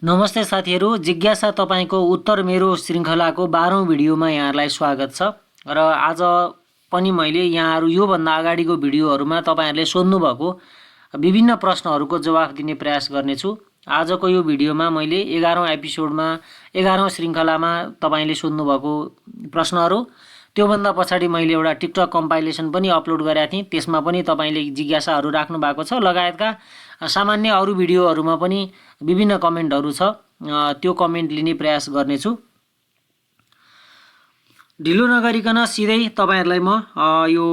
नमस्ते साथीहरू, जिज्ञासा तपाईको उत्तर मेरो श्रृङ्खलाको 12औं भिडियोमा यहाँहरूलाई स्वागत छ। र आज पनि मैले यहाँहरू योभन्दा अगाडिको भिडियोहरूमा तपाईहरूले सोध्नु भएको विभिन्न प्रश्नहरूको जवाफ दिने प्रयास गर्नेछु। आजको यो भिडियोमा मैले 11औं एपिसोडमा 11औं श्रृङ्खलामा तपाईले सोध्नु भएको प्रश्नहरू, त्योभन्दा पछाडि मैले एउटा टिकटक कम्पाइलेसन पनि अपलोड गरेका थिएँ, त्यसमा पनि तपाईले जिज्ञासाहरू राख्नु भएको छ। लगायतका सामान्य अरू भिडियोहरूमा पनि विभिन्न कमेन्टहरू छ, त्यो कमेन्ट लिने प्रयास गर्नेछु। ढिलो नगरिकन सिधै तपाईहरुलाई म यो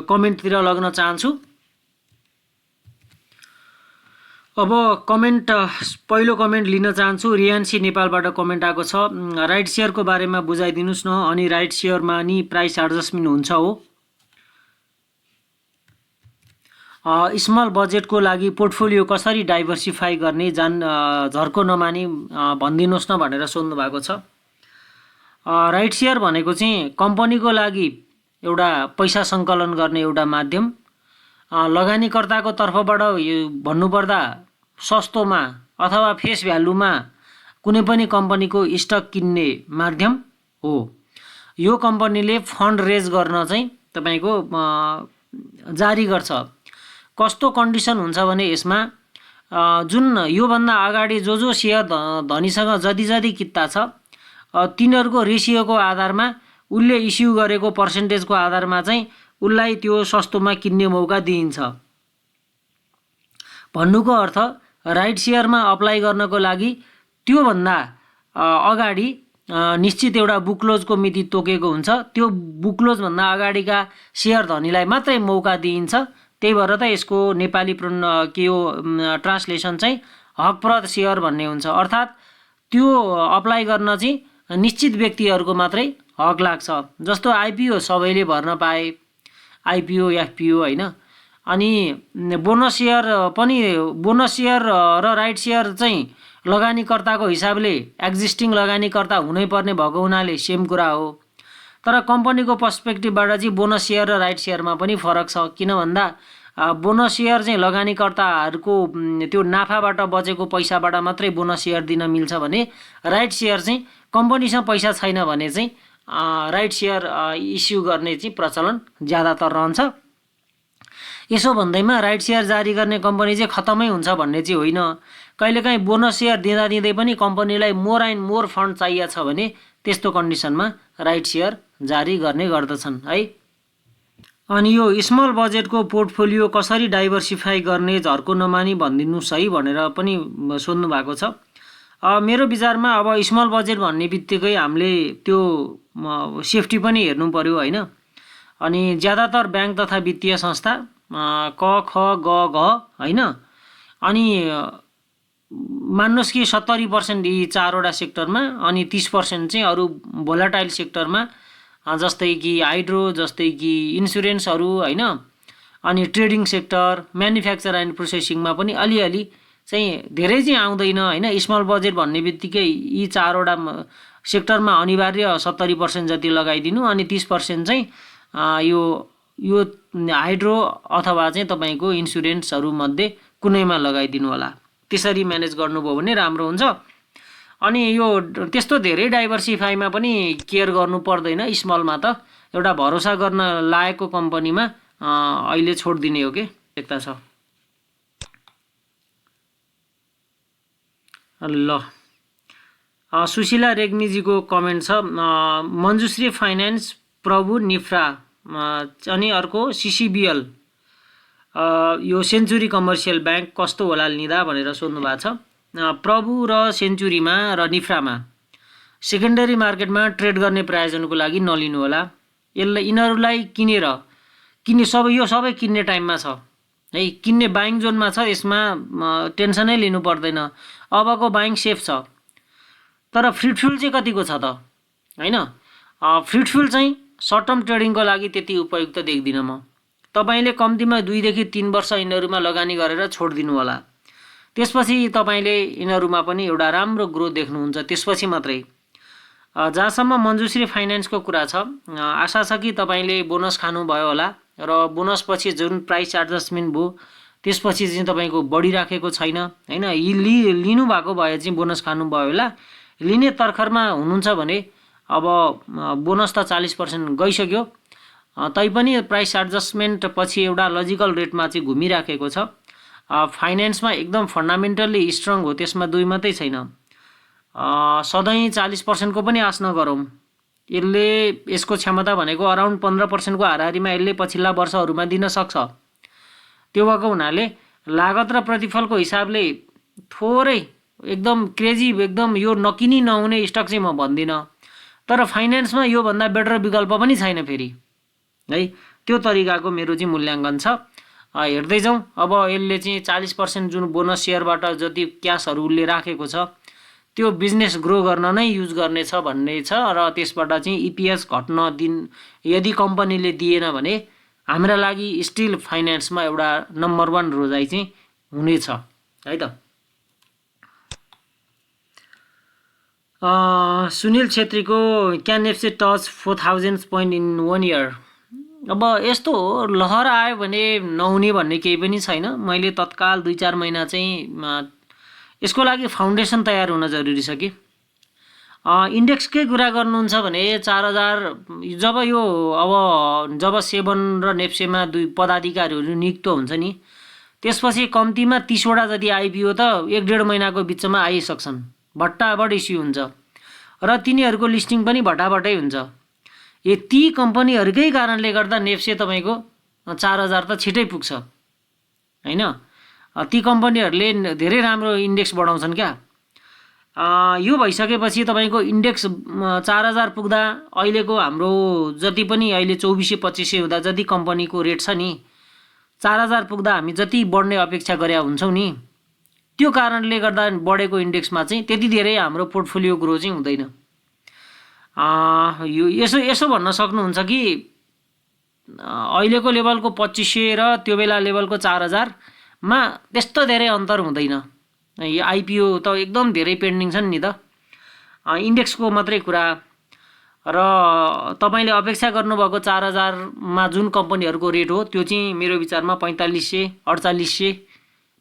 कमेन्टतिर लग्न चाहन्छु। अब कमेन्ट पहिलो कमेन्ट लिन चाहन्छु। रियान्सी नेपालबाट कमेन्ट आएको छ, राइट शेयरको बारेमा बुझाइदिनुस् न, अनि राइट शेयरमा नि प्राइस एडजस्टमेन्ट हुन्छ हो? स्मल बजेटको लागि पोर्टफोलियो कसरी डाइभर्सिफाई गर्ने झर्को नमानी भनिदिनुस् न भनेर सोध्नु भएको छ। राइट शेयर भनेको चाहिँ कम्पनीको लागि एउटा पैसा सङ्कलन गर्ने एउटा माध्यम। लगानीकर्ताको तर्फबाट भन्नुपर्दा सस्तोमा अथवा फेस भ्यालुमा कुनै पनि कम्पनीको स्टक किन्ने माध्यम हो। यो कम्पनीले फन्ड रेज गर्न चाहिँ तपाईको जारी गर्छ। कस्तो कन्डिसन हुन्छ भने यसमा जुन योभन्दा अगाडि जो शेयर धनीसँग जति किता छ तिनीहरूको रेसियोको आधारमा उनले इस्यु गरेको पर्सेन्टेजको आधारमा चाहिँ उनलाई त्यो सस्तोमा किन्ने मौका दिइन्छ। भन्नुको अर्थ राइट शेयरमा अप्लाई गर्नको लागि त्योभन्दा अगाडि निश्चित एउटा बुक क्लोजको मिति तोकेको हुन्छ। त्यो बुक क्लोज भन्दा अगाडिका शेयर धनीलाई मात्रै मौका दिइन्छ। त्यही भएर त यसको नेपाली ट्रान्सलेसन चाहिँ हकप्रद शेयर भन्ने हुन्छ। अर्थात् त्यो अप्लाई गर्न चाहिँ निश्चित व्यक्तिहरूको मात्रै हक लाग्छ। जस्तो आइपिओ सबैले भर्न पाए, आइपिओ एफपिओ हैन। अनि बोनस शेयर र राइट शेयर चाहिँ लगानीकर्ताको हिसाबले एक्जिस्टिङ लगानीकर्ता हुनै पर्ने भएको हुनाले सेम कुरा हो। तर कम्पनीको पर्सपेक्टिभबाट चाहिँ बोनस शेयर र राइट शेयरमा पनि फरक छ। किन भन्दा बोनस शेयर चाहिँ लगानीकर्ताहरूको त्यो नाफाबाट बचेको पैसाबाट मात्रै बोनस शेयर दिन मिल्छ भने राइट शेयर चाहिँ कम्पनीसँग पैसा छैन भने चाहिँ राइट शेयर इस्यु गर्ने चाहिँ प्रचलन ज्यादातर रहन्छ। यसो भन्दैमा राइट शेयर जारी गर्ने कम्पनी चाहिँ खतमै हुन्छ भन्ने चाहिँ होइन। कहिलेकाहीँ बोनस शेयर दिँदै पनि कम्पनीलाई मोर एन्ड मोर फन्ड चाहिएको छ भने त्यस्तो कन्डिसनमा राइट शेयर जारी गर्ने गर्दछन् है। अनि यो स्मल बजेटको पोर्टफोलियो कसरी डाइभर्सिफाई गर्ने झर्को नमानी भनिदिनुस् है भनेर पनि सोध्नु भएको छ। मेरो विचारमा अब स्मल बजेट भन्ने बित्तिकै हामीले त्यो सेफ्टी पनि हेर्नु पर्यो हैन। अनि ज्यादातर ब्याङ्क तथा वित्तीय संस्था क ख ग घ हैन। अनि मान्नुहोस् कि 70% यी चारवटा सेक्टरमा अनि 30% चाहिँ अरू भोलाटाइल सेक्टरमा, जस्तै कि हाइड्रो, जस्तै कि इन्सुरेन्सहरू हैन। अनि ट्रेडिङ सेक्टर, म्यानुफ्याक्चर एन्ड प्रोसेसिङमा पनि अलिअलि चाहिँ धेरै चाहिँ आउँदैन हैन। स्मल बजेट भन्ने बित्तिकै यी चारवटा सेक्टरमा अनिवार्य 70% जति लगाइदिनु, अनि 30% चाहिँ यो हाइड्रो अथवा चाहिँ तपाईको इन्सुरेन्सहरू मध्ये कुनैमा लगाइदिनु होला। त्यसरी म्यानेज गर्नुभयो भने राम्रो हुन्छ। अनि यो त्यस्तो धेरै डाइभर्सिफाईमा पनि केयर गर्नु पर्दैन। स्मलमा त एउटा भरोसा गर्न लायकको कम्पनीमा अहिले छोड्दिने हो के देख्ता छ। ल सुशीला रेग्मीजीको कमेन्ट छ, मञ्जुश्री फाइनान्स, प्रभु निफ्रा अनि अर्को सिसिबिएल, यो सेन्चुरी कमर्सियल ब्याङ्क कस्तो होला लिँदा भनेर सोध्नु भएको छ। प्रभु र सेन्चुरीमा र निफ्रामा सेकेन्डरी मार्केटमा ट्रेड गर्ने प्रायोजनको लागि नलिनु होला। यिनीहरूलाई यो सबै किन्ने टाइममा छ है, किन्ने बाइङ जोनमा छ। यसमा टेन्सनै लिनु पर्दैन, अबको बाइङ सेफ छ। तर फ्रुटफुल चाहिँ कतिको छ त हैन। फ्रुटफुल चाहिँ सर्ट टर्म ट्रेडिङको लागि त्यति उपयुक्त देख्दिनँ म। तपाईले कम्तीमा 2 देखि 3 वर्ष यिनीहरूमा लगानी गरेर छोड्दिनु होला। त्यसपछि तपाईले यिनीहरूमा पनि एउटा राम्रो ग्रोथ देख्नुहुन्छ त्यसपछि मात्रै। जहाँसम्म मञ्जुश्री फाइनान्सको कुरा छ, आशा छ कि तपाईले बोनस खानुभयो होला र बोनस पछि जुन प्राइस एडजस्टमेन्ट भयो त्यसपछि चाहिँ तपाईँको बढिराखेको छैन हैन। लिनु भएको भए चाहिँ बोनस खानुभयो होला। लिने तर्खरमा हुनुहुन्छ भने अब बोनस त 40% गइसक्यो, तैपनि प्राइस एडजस्टमेन्ट पछि एउटा लजिकल रेटमा चाहिँ घुमिराखेको छ। फाइनेन्समा एकदम फन्डामेन्टल्ली स्ट्रङ हो, त्यसमा दुई मात्रै छैन। सधैँ 40% को पनि आश नगरौँ। यसको क्षमता भनेको अराउन्ड 15% को हाराहारीमा यसले पछिल्ला वर्षहरूमा दिन सक्छ। त्यो भएको हुनाले लागत र प्रतिफलको हिसाबले थोरै एकदम क्रेजी एकदम यो नकिनी नहुने स्टक चाहिँ म भन्दिनँ, तर फाइनेन्समा योभन्दा बेटर विकल्प पनि छैन फेरि है। त्यो तरिकाको मेरो चाहिँ मूल्याङ्कन छ। हेर्दै जाउँ अब यसले चाहिँ 40% जुन बोनस सेयरबाट जति क्यासहरू उसले राखेको छ त्यो बिजनेस ग्रो गर्न नै युज गर्नेछ भन्ने छ, र त्यसबाट चाहिँ इपिएस घट्न यदि कम्पनीले दिएन भने हाम्रा लागि स्टिल फाइनेन्समा एउटा नम्बर 1 रोजाइ चाहिँ हुनेछ है त। सुनिल छेत्रीको can FC touch 4000 point in 1 year. अब यस्तो लहर आयो भने नहुने भन्ने केही पनि छैन। मैले तत्काल 2-4 महिना चाहिँ यसको लागि फाउन्डेसन तयार हुन जरुरी छ कि। इन्डेक्सकै कुरा गर्नुहुन्छ भने 4000 जब यो जब सेबन र नेप्सेमा 2 पदाधिकारीहरू नियुक्त हुन्छ नि, त्यसपछि कम्तीमा 30 वटा जति आइपिओ त 1-1.5 महिनाको बिचमा आइसक्छन्। भट्टाभट इस्यु हुन्छ र तिनीहरूको लिस्टिङ पनि भट्टाभटै हुन्छ। ती कम्पनीहरूकै कारणले गर्दा नेप्से तपाईँको 4000 त छिटै पुग्छ हैन। ती कम्पनीहरूले धेरै राम्रो इन्डेक्स बढाउँछन् क्या। यो भइसकेपछि तपाईँको इन्डेक्स 4000 पुग्दा अहिलेको हाम्रो जति पनि अहिले 2400-2500 हुँदा जति कम्पनीको रेट छ नि, 4000 पुग्दा हामी जति बढ्ने अपेक्षा गरे हुन्छौँ नि, त्यो कारणले गर्दा बढेको इन्डेक्समा चाहिँ त्यति धेरै हाम्रो पोर्टफोलियो ग्रो चाहिँ हुँदैन। यो यसो भन्न सक्नुहुन्छ कि अहिलेको लेभलको 2500 र त्यो बेला लेभलको 4000 मा त्यस्तो धेरै अन्तर हुँदैन। यो आइपिओ त एकदम धेरै पेन्डिङ छन् नि त। इन्डेक्सको मात्रै कुरा, र तपाईले अपेक्षा गर्नुभएको 4000 मा जुन कम्पनीहरूको रेट हो त्यो चाहिँ मेरो विचारमा 4500-4800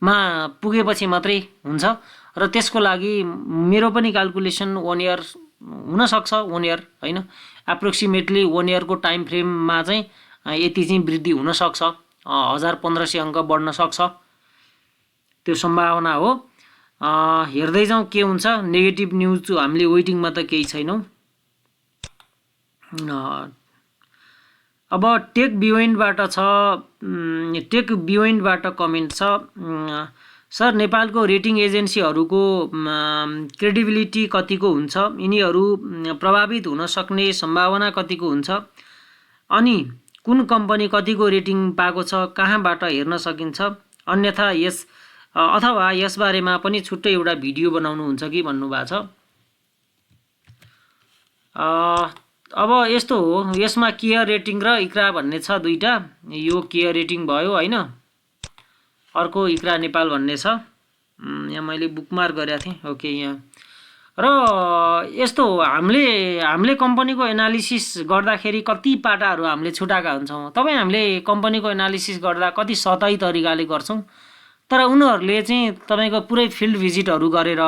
मा पुगेपछि मात्रै हुन्छ। र त्यसको लागि मेरो पनि क्याल्कुलेसन 1 इयर हुन सक्छ, 1 इयर हैन, एप्रोक्सिमेटली 1 इयरको टाइम फ्रेममा चाहिँ यति चाहिँ वृद्धि हुन सक्छ, 1500 अङ्क बढ्न सक्छ, त्यो सम्भावना हो। हेर्दै जाउँ के हुन्छ। नेगेटिभ न्युज हामीले वेटिङमा त केही छैनौँ। अब टेक बियोइन्डबाट कमेन्ट छ। सर, नेपालको रेटिङ एजेन्सीहरूको क्रेडिबिलिटी कतिको हुन्छ? यिनीहरू प्रभावित हुन सक्ने सम्भावना कतिको हुन्छ? अनि कुन कम्पनी कतिको रेटिङ पाएको छ, कहाँबाट हेर्न सकिन्छ? अन्यथा अथवा यसबारेमा पनि छुट्टै एउटा भिडियो बनाउनुहुन्छ कि भन्नुभएको छ। अब यस्तो हो, यसमा केयर रेटिङ र इक्रा भन्ने छ दुईटा। यो केयर रेटिङ भयो हैन, अर्को इक्रा नेपाल भन्ने छ। यहाँ मैले बुकमार्क गरेको थिएँ। ओके, यहाँ र यस्तो हो, हामीले कम्पनीको एनालिसिस गर्दाखेरि कति पाटाहरू हामीले छुटाएका हुन्छौँ। हामीले कम्पनीको एनालिसिस गर्दा कति सतही तरिकाले गर्छौँ, तर उनीहरूले चाहिँ तपाईँको पुरै फिल्ड भिजिटहरू गरेर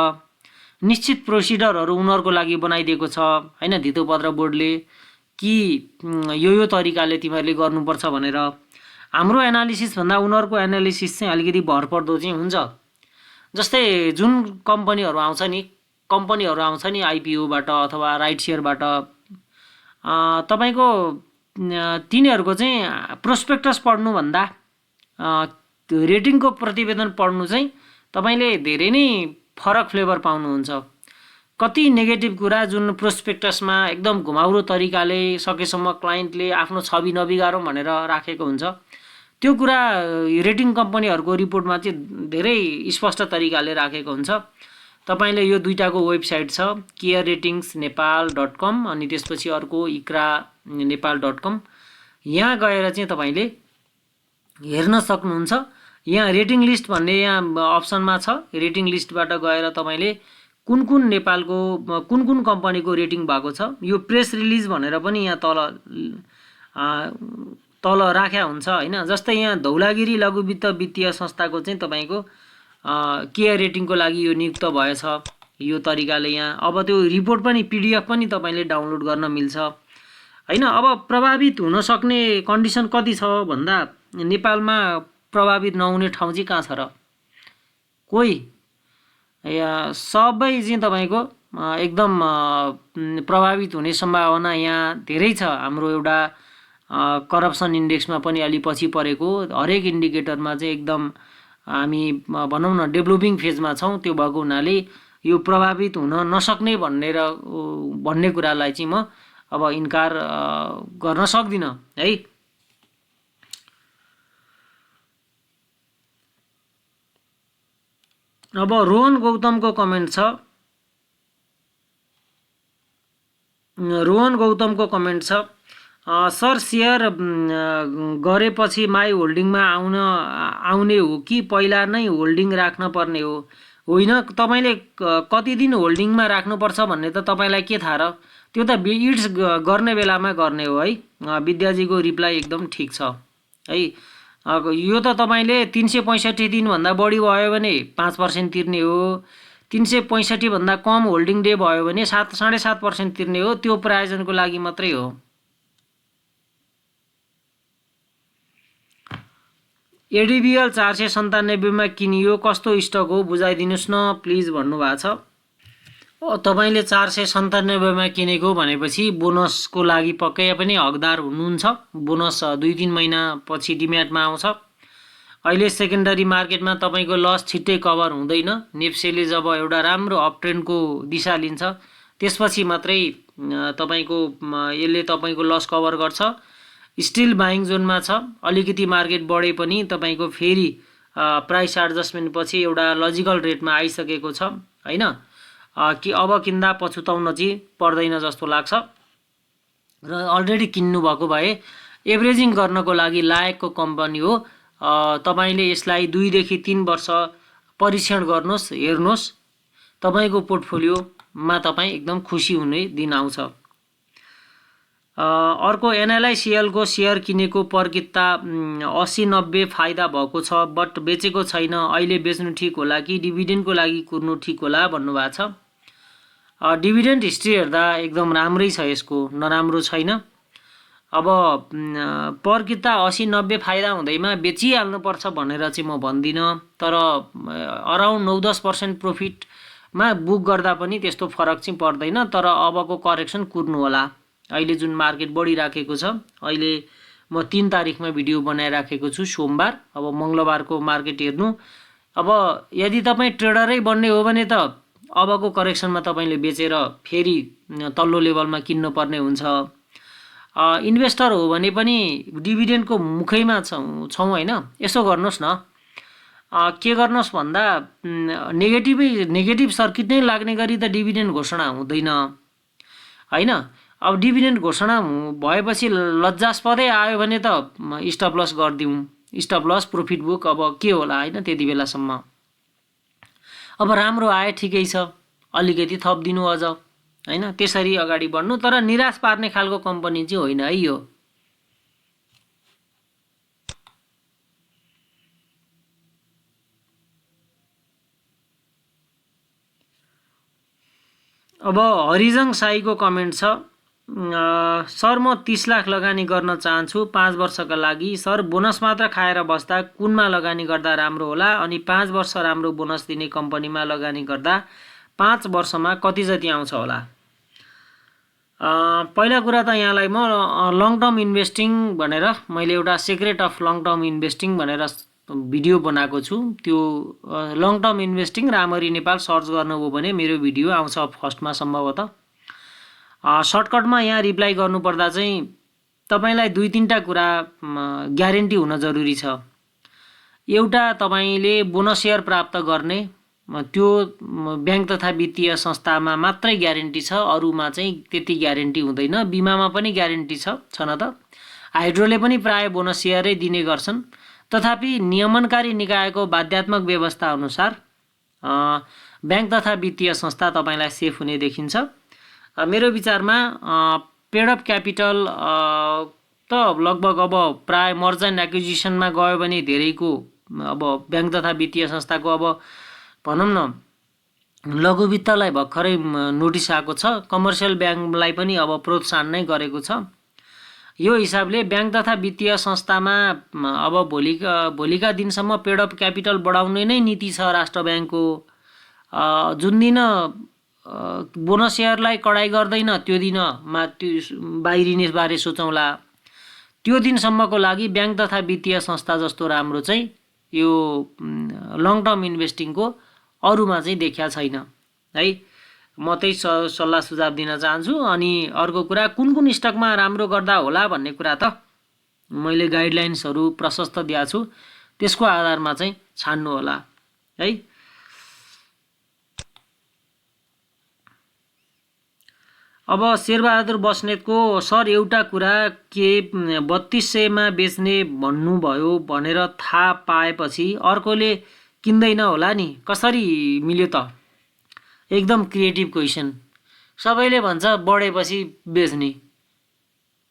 निश्चित प्रोसिडरहरू उनीहरूको लागि बनाइदिएको छ हैन, धितोपत्र बोर्डले कि यो तरिकाले तिमीहरूले गर्नुपर्छ भनेर। हाम्रो एनालिसिस भन्दा उनीहरूको एनालिसिस चाहिँ अलिकति भरपर्दो चाहिँ हुन्छ। जस्तै जुन कम्पनीहरू आउँछ नि आइपिओबाट अथवा राइट सेयरबाट, तपाईँको तिनीहरूको चाहिँ प्रोस्पेक्टस पढ्नुभन्दा रेटिङको प्रतिवेदन पढ्नु चाहिँ तपाईँले धेरै नै फरक फ्लेभर पाउनुहुन्छ। कति नेगेटिभ कुरा जुन प्रोस्पेक्टसमा एकदम घुमाउरो तरिकाले सकेसम्म क्लाइन्टले आफ्नो छवि नबिगारौँ भनेर राखेको हुन्छ, त्यो कुरा रेटिङ कम्पनीहरूको रिपोर्टमा चाहिँ धेरै स्पष्ट तरिकाले राखेको हुन्छ। तपाईँले यो दुईटाको वेबसाइट छ, careratings.nepal.com अनि त्यसपछि अर्को ikranepal.com, यहाँ गएर चाहिँ तपाईँले हेर्न सक्नुहुन्छ। यहाँ रेटिङ लिस्ट भन्ने यहाँ अप्सनमा छ। रेटिङ लिस्टबाट गएर तपाईँले कुन नेपालको कुन कम्पनीको रेटिङ भएको छ, यो प्रेस रिलिज भनेर पनि यहाँ तल राख्या हुन्छ हैन। जस्तै यहाँ धौलागिरी लघु वित्त वित्तीय संस्थाको चाहिँ तपाईको केयर रेटिङको लागि यो नियुक्त भएछ यो तरिकाले। यहाँ अब त्यो रिपोर्ट पनि पीडीएफ पनि तपाईले डाउनलोड गर्न मिल्छ हैन। अब प्रभावित हुन सक्ने कन्डिसन कति छ भन्दा नेपालमा प्रभावित नहुने ठाउँ चाहिँ कहाँ छ र? कोही सबै चाहिँ तपाईको एकदम प्रभावित हुने सम्भावना यहाँ धेरै छ। हाम्रो एउटा करप्सन इन्डेक्समा पनि अलि पछि परेको, हरेक इन्डिकेटरमा चाहिँ एकदम हामी भनौँ न डेभलपिङ फेजमा छौँ। त्यो भएको हुनाले यो प्रभावित हुन नसक्ने भन्ने कुरालाई चाहिँ म अब इन्कार गर्न सक्दिनँ है। अब रोहन गौतमको कमेन्ट छ। रोहन गौतमको कमेन्ट छ, सर सेयर गरेपछि माई होल्डिङमा आउने हो कि पहिला नै होल्डिङ राख्न पर्ने हो? होइन, तपाईँले कति दिन होल्डिङमा राख्नुपर्छ भन्ने त तपाईँलाई के थाहा र? त्यो त इट्स गर्ने बेलामा गर्ने हो है। विद्याजीको रिप्लाई एकदम ठिक छ है। यो त तपाईँले 365 दिनभन्दा बढी भयो भने 5% तिर्ने हो, 365 भन्दा कम होल्डिङ डे भयो भने 7.5% तिर्ने हो। त्यो प्रायोजनको लागि मात्रै हो। एडिबिएल 497 मा किनियो, कस्तो स्टक हो बुझाइदिनुस् न प्लिज भन्नुभएको छ। तपाईले 497 मा किनेको भनेपछि बोनसको लागि पक्कै पनि हकदार हुनुहुन्छ। बोनस 2-3 महिना पछि डिम्याटमा आउँछ। अहिले सेकेन्डरी मार्केटमा तपाईको लस छिट्टै कभर हुँदैन। नेप्सेले जब एउटा राम्रो अप ट्रेन्डको दिशा लिन्छ त्यसपछि मात्रै तपाईको यसले तपाईको लस कभर गर्छ। स्टिल बाइङ जोनमा छ। अलिकति मार्केट बढे पनि तपाईको फेरि प्राइस एडजस्टमेन्ट पछि एउटा लजिकल रेटमा आइसकेको छ हैन। कि अब किन्दा पछुताउन चाहिँ पर्दैन जस्तो लाग्छ र अलरेडी किन्नु भएको भए एभरेजिङ गर्नको लागि लायकको कम्पनी हो। तपाईले यसलाई 2 देखि 3 वर्ष परीक्षण गर्नुहोस्, हेर्नुहोस्, तपाईको पोर्टफोलियोमा तपाईँ एकदम खुसी हुने दिन आउँछ। अर्को एनएलआईसीएल को सेयर किनेको पर किता 80-90 फाइदा भएको छ बट बेचेको छैन, अहिले बेच्नु ठिक होला कि डिभिडेन्डको लागि कुर्नु ठिक होला भन्नुभएको छ। डिभिडेन्ड हिस्ट्री हेर्दा एकदम राम्रै छ, यसको नराम्रो छैन। अब पर किता 80-90 फाइदा हुँदैमा बेचिहाल्नुपर्छ भनेर चाहिँ म भन्दिनँ, तर अराउन्ड 9-10% प्रफिटमा बुक गर्दा पनि त्यस्तो फरक चाहिँ पर्दैन। तर अबको करेक्सन कुर्नु होला। अहिले जुन मार्केट बढिराखेको छ, अहिले म 3 तारिखमा भिडियो बनाइराखेको छु सोमबार। अब मङ्गलबारको मार्केट हेर्नु। अब यदि तपाईँ ट्रेडरै बन्ने हो भने त अबको करेक्सनमा तपाईले बेचेर फेरि तल्लो लेभलमा किन्नु पर्ने हुन्छ। इन्भेस्टर हो भने पनि डिभिडेन्डको मुखैमा छौँ हैन। यसो गर्नुहोस् न, के गर्नुहोस् भन्दा नेगेटिभ सर्किट नै लाग्ने गरी त डिभिडेन्ड घोषणा हुँदैन हैन। अब डिभिडेन्ड घोषणा भएपछि लज्जास्पदै आयो भने त स्टप लस गरिदिउँ, स्टप लस प्रफिट बुक अब के होला हैन। त्यति बेलासम्म अब राम्रो आए ठिकै छ, अलिकति थप दिनु अझ हैन, त्यसरी अगाडि बढ्नु। तर निराश पार्ने खालको कम्पनी चाहिँ होइन है यो। अब हरिजङ साईको कमेन्ट छ, सर म 30 लाख लगानी गर्न चाहन्छु 5 वर्षका लागि। सर बोनस मात्र खाएर बस्दा कुनमा लगानी गर्दा राम्रो होला? अनि 5 वर्ष राम्रो बोनस दिने कम्पनीमा लगानी गर्दा 5 वर्षमा कति जति आउँछ होला? पहिला कुरा त यहाँलाई म लङ टर्म इन्भेस्टिङ भनेर मैले एउटा secret of long term investing भनेर भिडियो बनाएको छु। त्यो लङ टर्म इन्भेस्टिङ रामरी नेपाल सर्च गर्नुभयो भने मेरो भिडियो आउँछ फर्स्टमा सम्भवतः। सर्टकटमा यहाँ रिप्लाई गर्नुपर्दा चाहिँ तपाईलाई 2-3टा कुरा ग्यारेन्टी हुन जरुरी छ। एउटा तपाईले बोनस सेयर प्राप्त गर्ने त्यो बैंक तथा वित्तीय संस्थामा मात्रै ग्यारेन्टी छ, अरूमा चाहिँ त्यति ग्यारेन्टी हुँदैन। बिमामा पनि ग्यारेन्टी छ न त। हाइड्रोले पनि प्राय बोनस सेयरै दिने गर्छन्। तथापि नियमनकारी निकायको बाध्यात्मक व्यवस्था अनुसार बैंक तथा वित्तीय संस्था तपाईलाई सेफ हुने देखिन्छ। मेरो विचारमा पेड अप क्यापिटल त लगभग अब प्राय मर्जर एन्ड एक्विजिसनमा गयो भने धेरैको अब ब्याङ्क तथा वित्तीय संस्थाको अब भनौँ न लघु वित्तलाई भर्खरै नोटिस आएको छ। कमर्सियल ब्याङ्कलाई पनि अब प्रोत्साहन नै गरेको छ। यो हिसाबले ब्याङ्क तथा वित्तीय संस्थामा अब भोलिका दिनसम्म पेड अफ क्यापिटल बढाउने नै नीति छ राष्ट्र ब्याङ्कको। जुन दिन बोनस सेयरलाई कडाइ गर्दैन त्यो दिन बाहिरिने बारे सोचौँला। त्यो दिनसम्मको लागि ब्याङ्क तथा वित्तीय संस्था जस्तो राम्रो चाहिँ यो लङ टर्म इन्भेस्टिङको अरूमा चाहिँ देखिया छैन है। म त्यही सल्लाह सुझाव दिन चाहन्छु। अनि अर्को कुरा, कुन कुन स्टकमा राम्रो गर्दा होला भन्ने कुरा त मैले गाइडलाइन्सहरू प्रशस्त दिएको छु, त्यसको आधारमा चाहिँ छान्नु होला है। अब शेरबहादुर बस्नेतको सर एउटा कुरा के 3200मा बेच्ने भन्नुभयो भनेर थाहा पाएपछि अर्कोले किन्दैन होला नि, कसरी मिल्यो त? एकदम क्रिएटिभ क्वेसन। सबैले भन्छ बढेपछि बेच्ने,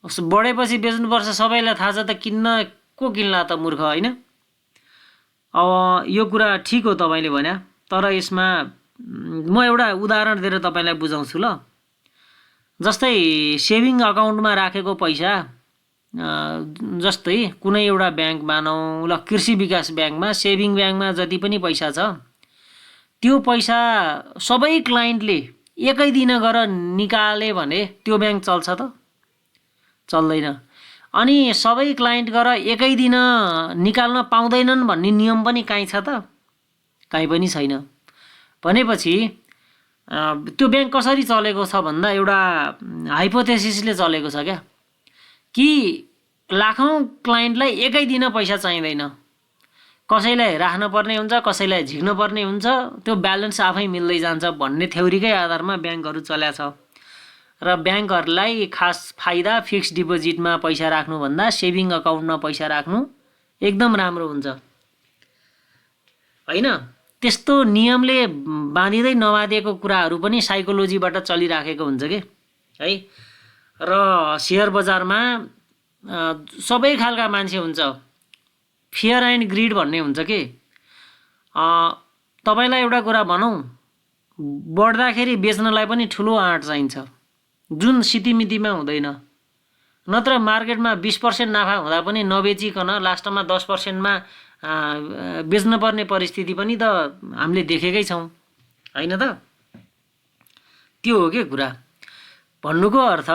बढेपछि बेच्नुपर्छ, सबैलाई थाहा छ त, को किन्ला त मूर्ख होइन। अब यो कुरा ठिक हो तपाईँले भने, तर यसमा म एउटा उदाहरण दिएर तपाईँलाई बुझाउँछु ल। जस्तै सेभिङ अकाउन्टमा राखेको पैसा, जस्तै कुनै एउटा ब्याङ्क मानौँ ल, कृषि विकास ब्याङ्कमा, सेभिङ ब्याङ्कमा जति पनि पैसा छ त्यो पैसा सबै क्लाइन्टले एकै दिन गएर निकाले भने त्यो ब्याङ्क चल्छ त? चल्दैन। अनि सबै क्लाइन्ट गएर एकै दिन निकाल्न पाउँदैनन् भन्ने नियम पनि कहीँ छ त? कहीँ पनि छैन। भनेपछि त्यो ब्याङ्क कसरी चलेको छ भन्दा एउटा हाइपोथेसिसले चलेको छ क्या, कि लाखौँ क्लाइन्टलाई एकै दिन पैसा चाहिँदैन, कसैलाई राख्न पर्ने हुन्छ, कसैलाई झिक्न पर्ने हुन्छ, त्यो ब्यालेन्स आफै मिल्दै जान्छ भन्ने थ्योरीकै आधारमा ब्याङ्कहरू चल्या छ। र ब्याङ्कहरूलाई खास फाइदा फिक्स डिपोजिटमा पैसा राख्नुभन्दा सेभिङ अकाउन्टमा पैसा राख्नु एकदम राम्रो हुन्छ होइन। त्यस्तो नियमले बाँधिँदै नबाँधिएको कुराहरू पनि साइकोलोजीबाट चलिराखेको हुन्छ कि है। र सेयर बजारमा सबै खालका मान्छे हुन्छ, फियर एन्ड ग्रिड भन्ने हुन्छ कि। तपाईँलाई एउटा कुरा भनौँ, बढ्दाखेरि बेच्नलाई पनि ठुलो आँट चाहिन्छ, जुन सितिमितिमा हुँदैन। नत्र मार्केटमा 20% नाफा हुँदा पनि नबेचिकन लास्टमा 10%मा बेच्नुपर्ने परिस्थिति पनि त हामीले देखेकै छौँ होइन त? त्यो हो के कुरा। भन्नुको अर्थ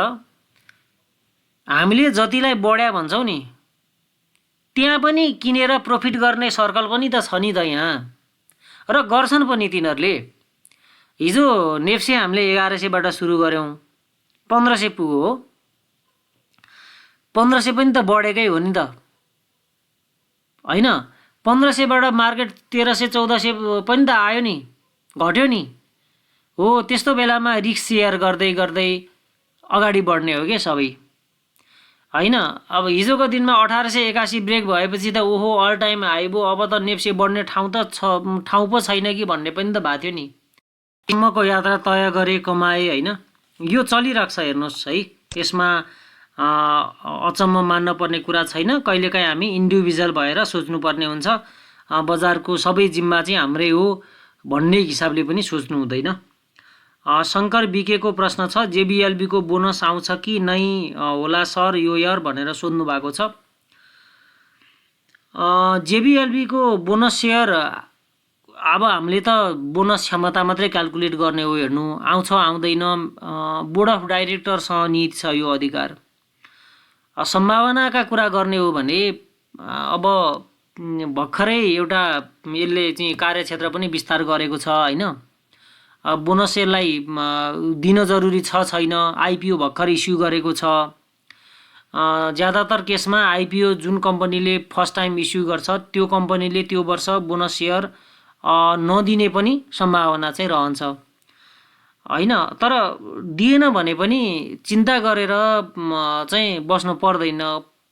हामीले जतिलाई बढ्या भन्छौँ नि, त्यहाँ पनि किनेर प्रफिट गर्ने सर्कल पनि त छ नि त यहाँ, र गर्छन् पनि तिनीहरूले। हिजो नेप्से हामीले 1100बाट सुरु गऱ्यौँ, 1500 पुग्यो हो। 1500 पनि त बढेकै हो नि त होइन। 1500बाट मार्केट 1300-1400 पनि त आयो नि, घट्यो नि हो। त्यस्तो बेलामा रिस्क सेयर गर्दै गर्दै अगाडि बढ्ने हो क्या सबै होइन। अब हिजोको दिनमा 1881 ब्रेक भएपछि त ओहो अल टाइम हाई भयो, अब त नेप्से बढ्ने ठाउँ पो छैन कि भन्ने पनि त भएको थियो नि। सम्मको यात्रा तय गरे कमाए होइन, यो चलिरहेको छ हेर्नुहोस् है। यसमा अचम्म मान्न पर्ने कुरा छैन। कहिलेकाहीँ हामी इन्डिभिजुअल भएर सोच्नुपर्ने हुन्छ, बजारको सबै जिम्मा चाहिँ हाम्रै हो भन्ने हिसाबले पनि सोच्नु हुँदैन। शङ्कर बिकेको प्रश्न छ, जेबिएलबीको बोनस आउँछ कि नै होला सर यो इयर भनेर सोध्नु भएको छ। जेबिएलबीको बोनस सेयर अब हामीले त बोनस क्षमता मात्रै क्याल्कुलेट गर्ने हो हेर्नु, आउँछ आउँदैन बोर्ड अफ डाइरेक्टरसँग निहित छ यो अधिकार। सम्भावनाका कुरा गर्ने हो भने अब भर्खरै एउटा यसले चाहिँ कार्यक्षेत्र पनि विस्तार गरेको छ होइन। बोनस सेयरलाई दिन जरुरी छ छैन, आइपिओ भर्खर इस्यु गरेको छ। ज्यादातर केसमा आइपिओ जुन कम्पनीले फर्स्ट टाइम इस्यु गर्छ त्यो कम्पनीले त्यो वर्ष बोनस सेयर नदिने पनि सम्भावना चाहिँ रहन्छ होइन। तर दिएन भने पनि चिन्ता गरेर चाहिँ बस्नु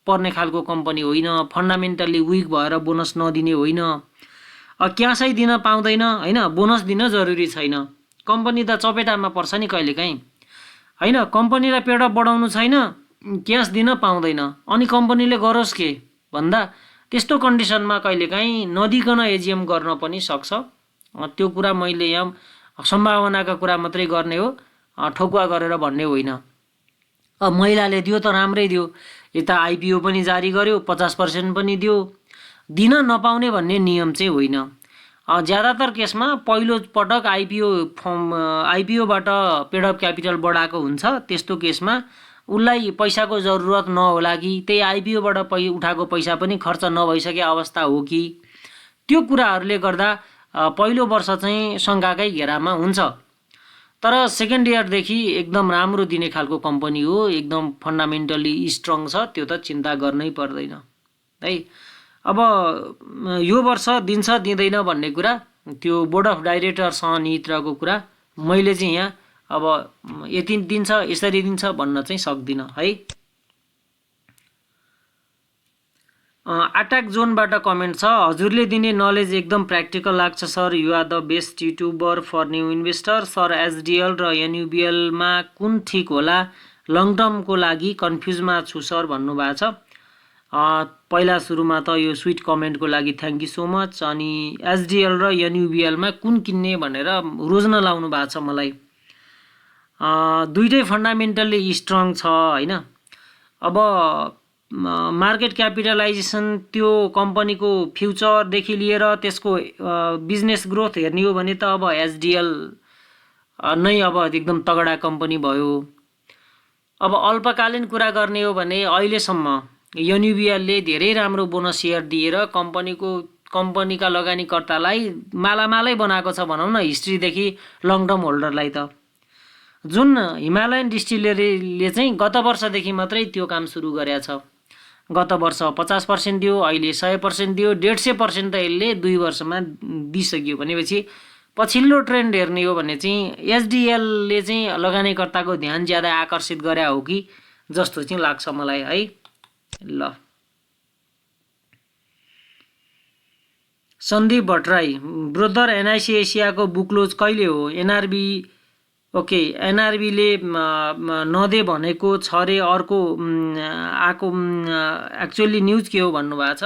पर्ने खालको कम्पनी होइन, फन्डामेन्टल्ली विक भएर बोनस नदिने होइन, क्यासै दिन पाउँदैन होइन, बोनस दिन जरुरी छैन। कम्पनी त चपेटामा पर्छ नि कहिलेकाहीँ होइन। कम्पनीलाई पेड अफ बढाउनु छैन, क्यास दिन पाउँदैन, अनि कम्पनीले गरोस् के भन्दा त्यस्तो कन्डिसनमा कहिलेकाहीँ नदिकन एजिएम गर्न पनि सक्छ। त्यो कुरा मैले यहाँ सम्भावनाका कुरा मात्रै गर्ने हो, ठोकुवा गरेर भन्ने होइन। महिलाले दियो त राम्रै दियो, यता आइपिओ पनि जारी गर्यो, 50% पनि दियो, दिन नपाउने भन्ने नियम चाहिँ होइन। ज्यादातर केसमा पहिलो पटक आइपिओबाट पेड अफ क्यापिटल बढाएको हुन्छ। त्यस्तो केसमा उसलाई पैसाको जरुरत नहोला कि त्यही आइपिओबाट उठाएको पैसा पनि खर्च नभइसके अवस्था हो कि, त्यो कुराहरूले गर्दा पहिलो वर्ष चाहिँ शङ्काकै घेरामा हुन्छ। तर सेकेन्ड इयरदेखि एकदम राम्रो दिने खालको कम्पनी हो, एकदम फन्डामेन्टली स्ट्रङ छ, त्यो त चिन्ता गर्नै पर्दैन है। अब यो वर्ष दिन्छ दिँदैन भन्ने कुरा त्यो बोर्ड अफ डाइरेक्टरसँग निहित रहेको कुरा, मैले चाहिँ यहाँ अब यति दिन्छ यसरी दिन्छ भन्न चाहिँ सक्दिनँ है। अट्याक जोनबाट कमेन्ट छ, हजुरले दिने नलेज एकदम प्र्याक्टिकल लाग्छ sir, you are the best youtuber for new investor. Sir SDL र एनयुबिएलमा कुन ठिक होला, लङ टर्मको लागि कन्फ्युजमा छु सर भन्नुभएको छ। पहिला सुरुमा त यो स्विट कमेन्टको लागि थ्याङ्क यू सो मच। अनि एसडिएल र एनयुबिएलमा कुन किन्ने भनेर रोज्न लाउनु भएको छ मलाई। दुइटै फन्डामेन्टल्ली स्ट्रङ छ होइन। अब मार्केट क्यापिटलाइजेसन त्यो कम्पनीको फ्युचरदेखि लिएर त्यसको बिजनेस ग्रोथ हेर्ने हो भने त अब एसडिएल नै अब एकदम तगडा कम्पनी भयो। अब अल्पकालीन कुरा गर्ने हो भने अहिलेसम्म एनयुबिएलले धेरै राम्रो बोनस सेयर दिएर कम्पनीका लगानीकर्तालाई मालामालै बनाएको छ भनौँ न, हिस्ट्रीदेखि लङ टर्म होल्डरलाई त। जुन हिमालयन डिस्टिलरीले चाहिँ गत वर्षदेखि मात्रै त्यो काम सुरु गरेको छ। गत वर्ष 50% दियो, अहिले 100% दियो, 150% त यसले 2 वर्षमा दिइसक्यो। भनेपछि पछिल्लो ट्रेन्ड हेर्ने हो भने चाहिँ एसडिएलले चाहिँ लगानीकर्ताको ध्यान ज्यादा आकर्षित गरे हो कि जस्तो चाहिँ लाग्छ मलाई है। ल सन्दीप भट्टराई, ब्रोदर एनआइसी एसियाको बुक क्लोज कहिले हो? एनआरबी ओके, एनआरबीले नदे भनेको छ रे, अर्को आएको एक्चुअली न्युज के हो भन्नुभएको छ।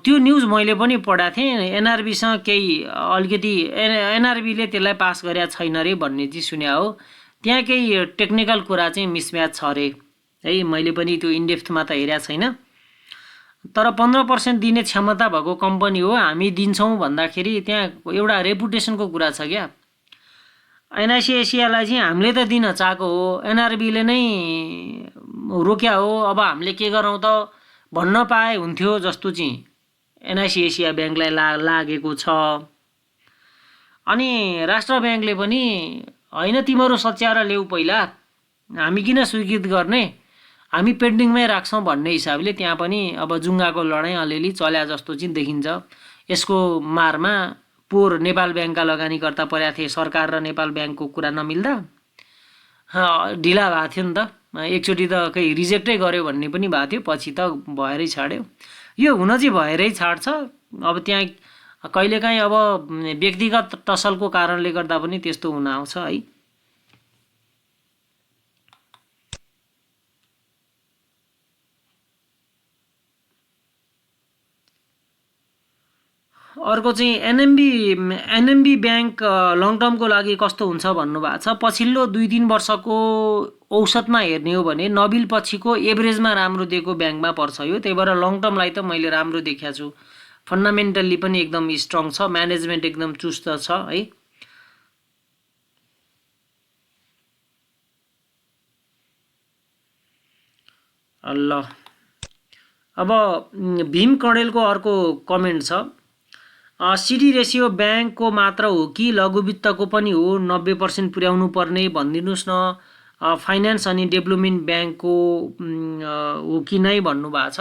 त्यो न्युज मैले पनि पढाएको थिएँ। एनआरबीसँग केही अलिकति एनआरबीले त्यसलाई पास गरेका छैन रे भन्ने चाहिँ सुने हो। त्यहाँ केही टेक्निकल कुरा चाहिँ मिसम्याच छ रे है। मैले पनि त्यो इनडेप्थमा त हेरेको छैन, तर 15% दिने क्षमता भएको कम्पनी हो। हामी दिन्छौँ भन्दाखेरि त्यहाँ एउटा रेपुटेसनको कुरा छ क्या। एनआइसी एसियालाई चाहिँ हामीले त दिन चाहेको हो, एनआरबीले नै रोक्या हो। अब हामीले के गरौँ त भन्न पाए हुन्थ्यो जस्तो चाहिँ एनआइसी एसिया ब्याङ्कलाई लागेको छ। अनि राष्ट्र ब्याङ्कले पनि होइन तिमीहरू सच्याएर ल्याऊ पहिला, हामी किन स्वीकृत गर्ने, हामी पेन्डिङमै राख्छौँ भन्ने हिसाबले त्यहाँ पनि अब जुङ्गाको लडाइँ अलिअलि चल्या जस्तो चाहिँ देखिन्छ। यसको मारमा पोहोर नेपाल ब्याङ्कका लगानीकर्ता परेका थिए। सरकार र नेपाल ब्याङ्कको कुरा नमिल्दा ढिला भएको थियो नि त। एकचोटि त केही रिजेक्टै गर्यो भन्ने पनि भएको थियो, पछि त भएरै छाड्यो। यो हुन चाहिँ भएरै छाड्छ। अब त्यहाँ कहिलेकाहीँ अब व्यक्तिगत टसलको कारणले गर्दा पनि त्यस्तो हुन आउँछ है। अर्को चाहिँ एनएमबी ब्याङ्क लङ टर्मको लागि कस्तो हुन्छ भन्नुभएको छ। पछिल्लो 2-3 वर्षको औसतमा हेर्ने हो भने नबिल पछिको एभरेजमा राम्रो दिएको ब्याङ्कमा पर्छ यो। त्यही भएर लङ टर्मलाई त मैले राम्रो देखाएको छु। फन्डामेन्टल्ली पनि एकदम स्ट्रङ छ, म्यानेजमेन्ट एकदम चुस्त छ है। ल अब भीम कणेलको अर्को कमेन्ट छ, सिडी रेसियो ब्याङ्कको मात्र हो कि लघुवित्तको पनि हो? 90% पुर्याउनु पर्ने भनिदिनुहोस् न। फाइनेन्स अनि डेभलपमेन्ट ब्याङ्कको हो कि नै भन्नुभएको छ।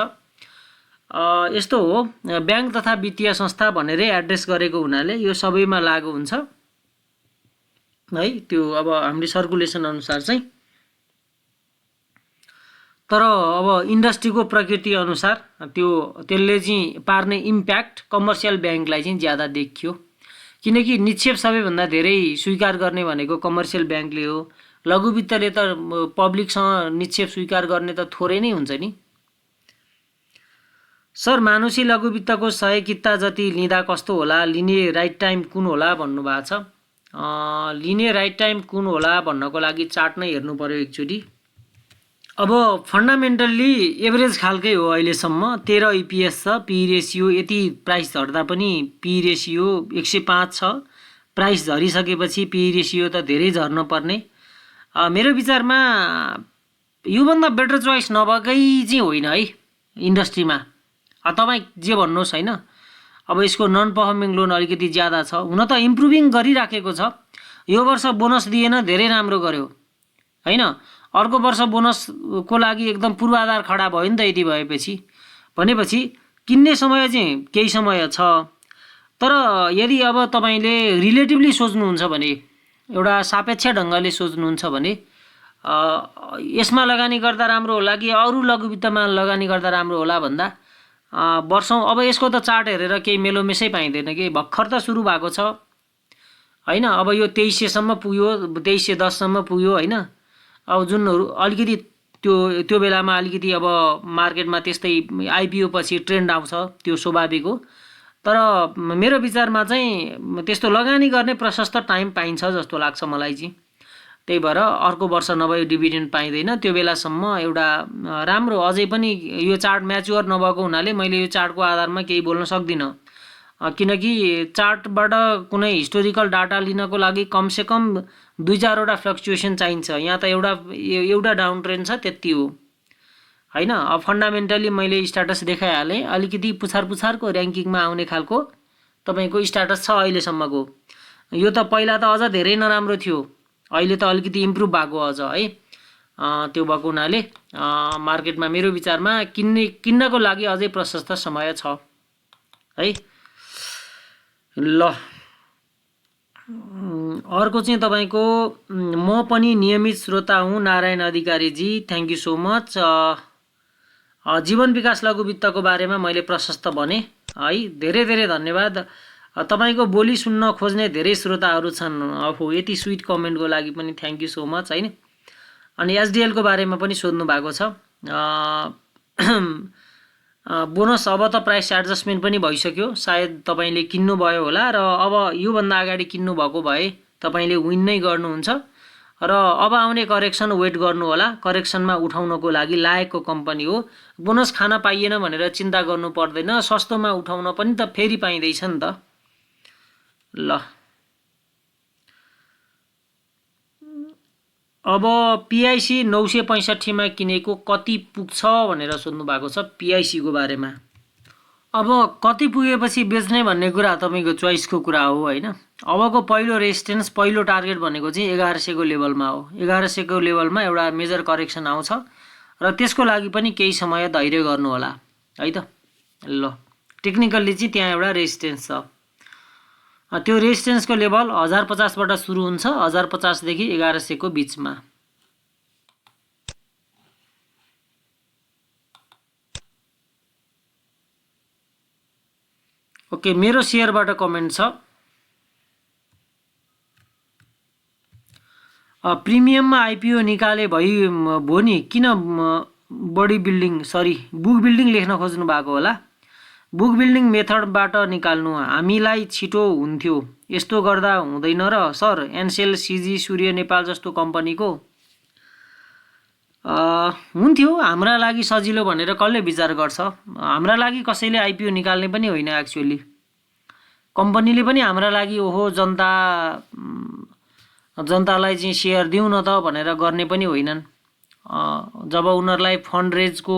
यस्तो हो, ब्याङ्क तथा वित्तीय संस्था भनेरै एड्रेस गरेको हुनाले यो सबैमा लागु हुन्छ है। त्यो अब हामीले सर्कुलेसन अनुसार चाहिँ, तर अब इन्डस्ट्रीको प्रकृति अनुसार त्यसले चाहिँ पार्ने इम्प्याक्ट कमर्सियल ब्याङ्कलाई चाहिँ ज्यादा देखियो। किनकि निक्षेप सबैभन्दा धेरै स्वीकार गर्ने भनेको कमर्सियल ब्याङ्कले हो। लघु वित्तले त पब्लिकसँग निक्षेप स्वीकार गर्ने त थोरै नै हुन्छ नि। सर मानुषी लघु वित्तको 100 किता जति लिँदा कस्तो होला, लिने राइट टाइम कुन होला भन्नुभएको छ। लिने राइट टाइम कुन होला भन्नको लागि चार्ट नै हेर्नु पर्यो एकचोटि। अब फन्डामेन्टल्ली एभरेज खालकै हो अहिलेसम्म। 13 EPS छ, पी रेसियो यति प्राइस झर्दा पनि पी रेसियो 105 छ। प्राइस झरिसकेपछि पी रेसियो त धेरै झर्न पर्ने। मेरो विचारमा योभन्दा बेटर चोइस नभएकै चाहिँ होइन है इन्डस्ट्रीमा। तपाईँ जे भन्नुहोस् होइन। अब यसको नन पर्फर्मिङ लोन अलिकति ज्यादा छ, हुन त इम्प्रुभिङ गरिराखेको छ। यो वर्ष बोनस दिएन, धेरै राम्रो गर्यो होइन। अर्को वर्ष बोनसको लागि एकदम पूर्वाधार खडा भयो नि त। यति भएपछि भनेपछि किन्ने समय चाहिँ केही समय छ। तर यदि अब तपाईँले रिलेटिभली सोच्नुहुन्छ भने, एउटा सापेक्ष ढङ्गले सोच्नुहुन्छ भने यसमा लगानी गर्दा राम्रो होला कि अरू लघु वित्तमा लगानी गर्दा राम्रो होला भन्दा वर्षौँ अब यसको त चार्ट हेरेर केही मेलोमेसै पाइँदैन कि। भर्खर त सुरु भएको छ होइन। अब यो 2300सम्म पुग्यो, 2310सम्म पुग्यो होइन। अब जुनहरू अलिकति त्यो बेलामा अलिकति अब मार्केटमा त्यस्तै आइपिओ पछि ट्रेन्ड आउँछ, त्यो स्वाभाविक हो। तर मेरो विचारमा चाहिँ त्यस्तो लगानी गर्ने प्रशस्त टाइम पाइन्छ जस्तो लाग्छ मलाई चाहिँ। त्यही भएर अर्को वर्ष नभए डिभिडेन्ड पाइँदैन, त्यो बेलासम्म एउटा राम्रो। अझै पनि यो चार्ट म्याच्योर नभएको हुनाले मैले यो चार्टको आधारमा केही बोल्न सक्दिनँ, किनकि चार्टबाट कुनै हिस्टोरिकल डाटा लिनको लागि कमसेकम 2-4वटा फ्लक्चुएसन चाहिन्छ। यहाँ त एउटा डाउन ट्रेन्ड छ, त्यति हो होइन। अब फन्डामेन्टली मैले स्ट्याटस देखाइहालेँ। अलिकति पुछारको ऱ्याङ्किङमा आउने खालको तपाईँको स्ट्याटस छ अहिलेसम्मको। यो त पहिला त अझ धेरै नराम्रो थियो, अहिले त अलिकति इम्प्रुभ भएको अझ है। त्यो भएको हुनाले मार्केटमा मेरो विचारमा किन्नको लागि अझै प्रशस्त समय छ है। ल अर्को चाहिँ तपाईँको म पनि नियमित श्रोता हुँ नारायण अधिकारीजी, thank you so much. Jeevan Bikas लघु वित्तको बारेमा मैले प्रशस्त भने है, धेरै धेरै धन्यवाद। तपाईँको बोली सुन्न खोज्ने धेरै श्रोताहरू छन्। अब यति स्विट कमेन्टको लागि पनि थ्याङ्क यू सो मच होइन। अनि एसडिएलको बारेमा पनि सोध्नु भएको छ। बोनस अब त प्राइस एडजस्टमेन्ट पनि भइसक्यो, सायद तपाईँले किन्नुभयो होला। र अब योभन्दा अगाडि किन्नुभएको भए तपाईँले विन नै गर्नुहुन्छ। र अब आउने करेक्सन वेट गर्नु होला। करेक्सनमा उठाउनको लागि लायकको कम्पनी हो। बोनस खान पाइएन भनेर चिन्ता गर्नु पर्दैन, सस्तोमा उठाउन पनि त फेरि पाइँदैछ नि त। ल अब पिआइसी 965मा किनेको कति पुग्छ भनेर सोध्नु भएको छ पिआइसीको बारेमा। अब कति पुगेपछि बेच्ने भन्ने कुरा तपाईँको चोइसको कुरा हो होइन। अबको पहिलो रेजिस्टेन्स, पहिलो टार्गेट भनेको चाहिँ 1100को लेभलमा हो। 1100को लेभलमा एउटा मेजर करेक्सन आउँछ र त्यसको लागि पनि केही समय धैर्य गर्नु होला है त। ल टेक्निकल्ली चाहिँ त्यहाँ एउटा रेजिस्टेन्स छ। त्यो रेजिस्टेन्सको लेभल 1050बाट सुरु हुन्छ, 1050 देखि 1100को बिचमा। ओके, मेरो सेयरबाट कमेन्ट छ। प्रिमियममा आइपिओ निकाले भयो नि, किन बुक बिल्डिङ लेख्न खोज्नु भएको होला। बुक बिल्डिङ मेथडबाट निकाल्नु हामीलाई छिटो हुन्थ्यो, यस्तो गर्दा हुँदैन र सर। एनसेल, सिजी, सूर्य नेपाल जस्तो कम्पनीको हुन्थ्यो। हाम्रा लागि सजिलो भनेर कसले विचार गर्छ। हाम्रा लागि कसैले आइपिओ निकाल्ने पनि होइन एक्चुअली। कम्पनीले पनि हाम्रा लागि ओहो जनतालाई चाहिँ सेयर दिउँ न त भनेर गर्ने पनि होइनन्। जब उनीहरूलाई फन्ड रेजको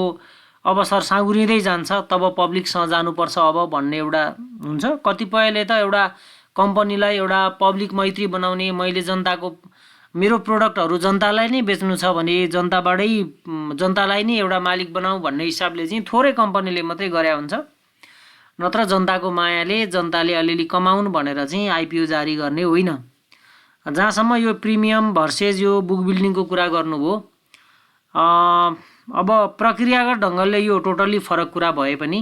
अवसर साँगुरिँदै जान्छ तब पब्लिकसँग जानुपर्छ अब भन्ने एउटा हुन्छ। कतिपयले त एउटा कम्पनीलाई एउटा पब्लिक मैत्री बनाउने, मैले मेरो प्रोडक्टहरू जनतालाई नै बेच्नु छ भने जनतालाई नै एउटा मालिक बनाऊ भन्ने हिसाबले चाहिँ थोरै कम्पनीले मात्रै गरे हुन्छ। नत्र जनताको मायाले, जनताले अलिअलि कमाउन् भनेर चाहिँ आइपिओ जारी गर्ने होइन। जहाँसम्म यो प्रिमियम भर्सेस यो बुक बिल्डिङको कुरा गर्नुभयो, अब प्रक्रियागत ढङ्गले यो टोटल्ली फरक कुरा भए पनि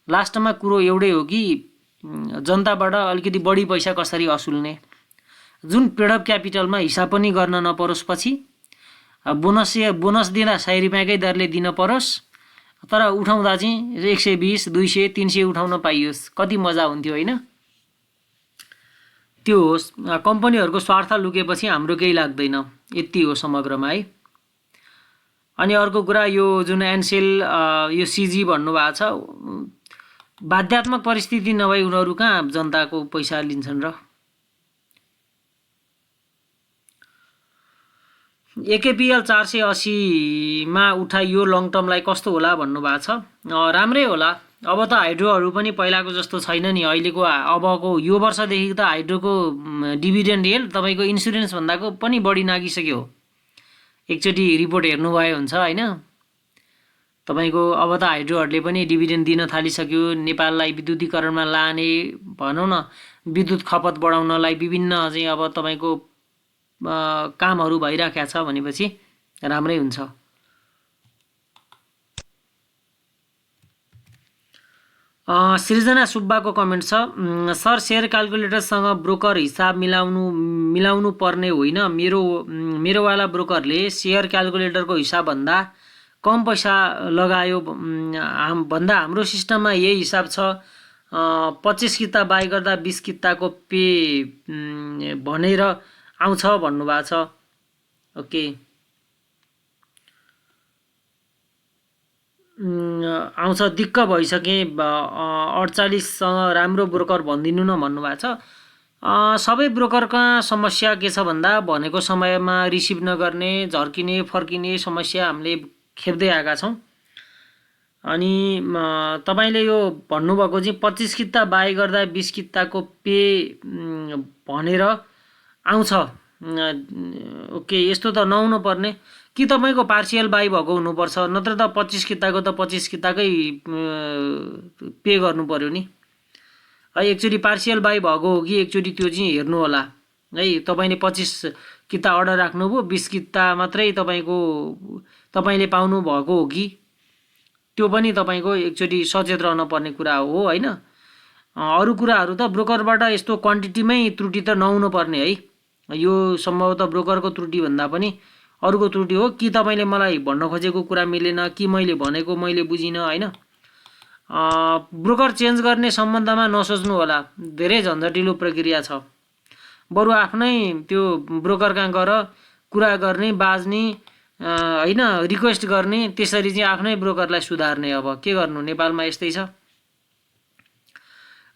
लास्टमा कुरो एउटै हो कि जनताबाट अलिकति बढी पैसा कसरी असुल्ने। जुन पेडअप क्यापिटलमा हिसाब पनि गर्न नपरोस्, पछि बोनस दिँदा 100 रुपियाँकै दरले दिन परोस्, तर उठाउँदा चाहिँ 120, 200, 300 उठाउन पाइयोस्। कति मजा हुन्थ्यो होइन? त्यो होस्। कम्पनीहरूको स्वार्थ लुकेपछि हाम्रो केही लाग्दैन, यति हो समग्रमा है। अनि अर्को कुरा, यो जुन एनसेल यो सिजी भन्नुभएको छ, बाध्यात्मक परिस्थिति नभई उनीहरू कहाँ जनताको पैसा लिन्छन् र? एकेपिएल 480 मा उठाइयो, लङ टर्मलाई कस्तो होला भन्नुभएको छ। राम्रै होला। अब त हाइड्रोहरू पनि पहिलाको जस्तो छैन नि। अहिलेको अबको यो वर्षदेखि त हाइड्रोको डिभिडेन्ड येल्ड तपाईँको इन्सुरेन्स भन्दाको पनि बढी नागिसक्यो। एकचोटि रिपोर्ट हेर्नुभयो हुन्छ होइन? तपाईँको अब त हाइड्रोहरूले पनि डिभिडेन्ड दिन थालिसक्यो। नेपाललाई विद्युतीकरणमा लाने, भनौँ न विद्युत खपत बढाउनलाई विभिन्न चाहिँ अब तपाईँको कामहरू भइराखेको छ भनेपछि राम्रै हुन्छ। सृजना सुब्बाको कमेन्ट छ, सर सेयर क्याल्कुलेटरसँग ब्रोकर हिसाब मिलाउनु पर्ने होइन? मेरोवाला ब्रोकरले सेयर क्याल्कुलेटरको हिसाबभन्दा कम पैसा लगायो भन्दा हाम्रो सिस्टममा यही हिसाब छ। 25 किता बाई गर्दा 20 किताको पे भनेर आउँछ भन्नुभएको छ। ओके, आउँछ, दिक्क भइसकेँ। 48सँग राम्रो ब्रोकर भनिदिनु न भन्नुभएको छ। सबै ब्रोकरका समस्या के छ भन्दा भनेको समयमा रिसिभ नगर्ने, झर्किने फर्किने समस्या हामीले खेप्दै आएका छौँ। अनि तपाईँले यो भन्नुभएको चाहिँ 25 किता बाई गर्दा 20 किताको पे भनेर आउँछ। ओके, यस्तो त नहुनु पर्ने। कि तपाईँको पार्सियल बाई भएको हुनुपर्छ, नत्र त 25 किताको त 25 किताकै पे गर्नु पर्यो नि है। एकचोटि पार्सियल बाई भएको हो कि एकचोटि त्यो चाहिँ हेर्नु होला है। तपाईँले 25 किता अर्डर राख्नुभयो, 20 किता मात्रै तपाईँले पाउनु भएको हो कि, त्यो पनि तपाईँको एकचोटि सचेत रहन पर्ने कुरा हो होइन? अरू कुराहरू त ब्रोकरबाट यस्तो क्वान्टिटीमै त्रुटि त नहुनु पर्ने है। यो सम्भवतः ब्रोकरको त्रुटि भन्दा पनि अरूको त्रुटि हो कि तपाईँले मलाई भन्न खोजेको कुरा मिलेन, कि मैले भनेको मैले बुझिनँ होइन? ब्रोकर चेन्ज गर्ने सम्बन्धमा नसोच्नु होला, धेरै झन्झटिलो प्रक्रिया छ। बरु आफ्नै त्यो ब्रोकर कहाँ गएर कुरा गर्ने, बाज्ने होइन, रिक्वेस्ट गर्ने, त्यसरी चाहिँ आफ्नै ब्रोकरलाई सुधार्ने। अब के गर्नु, नेपालमा यस्तै छ।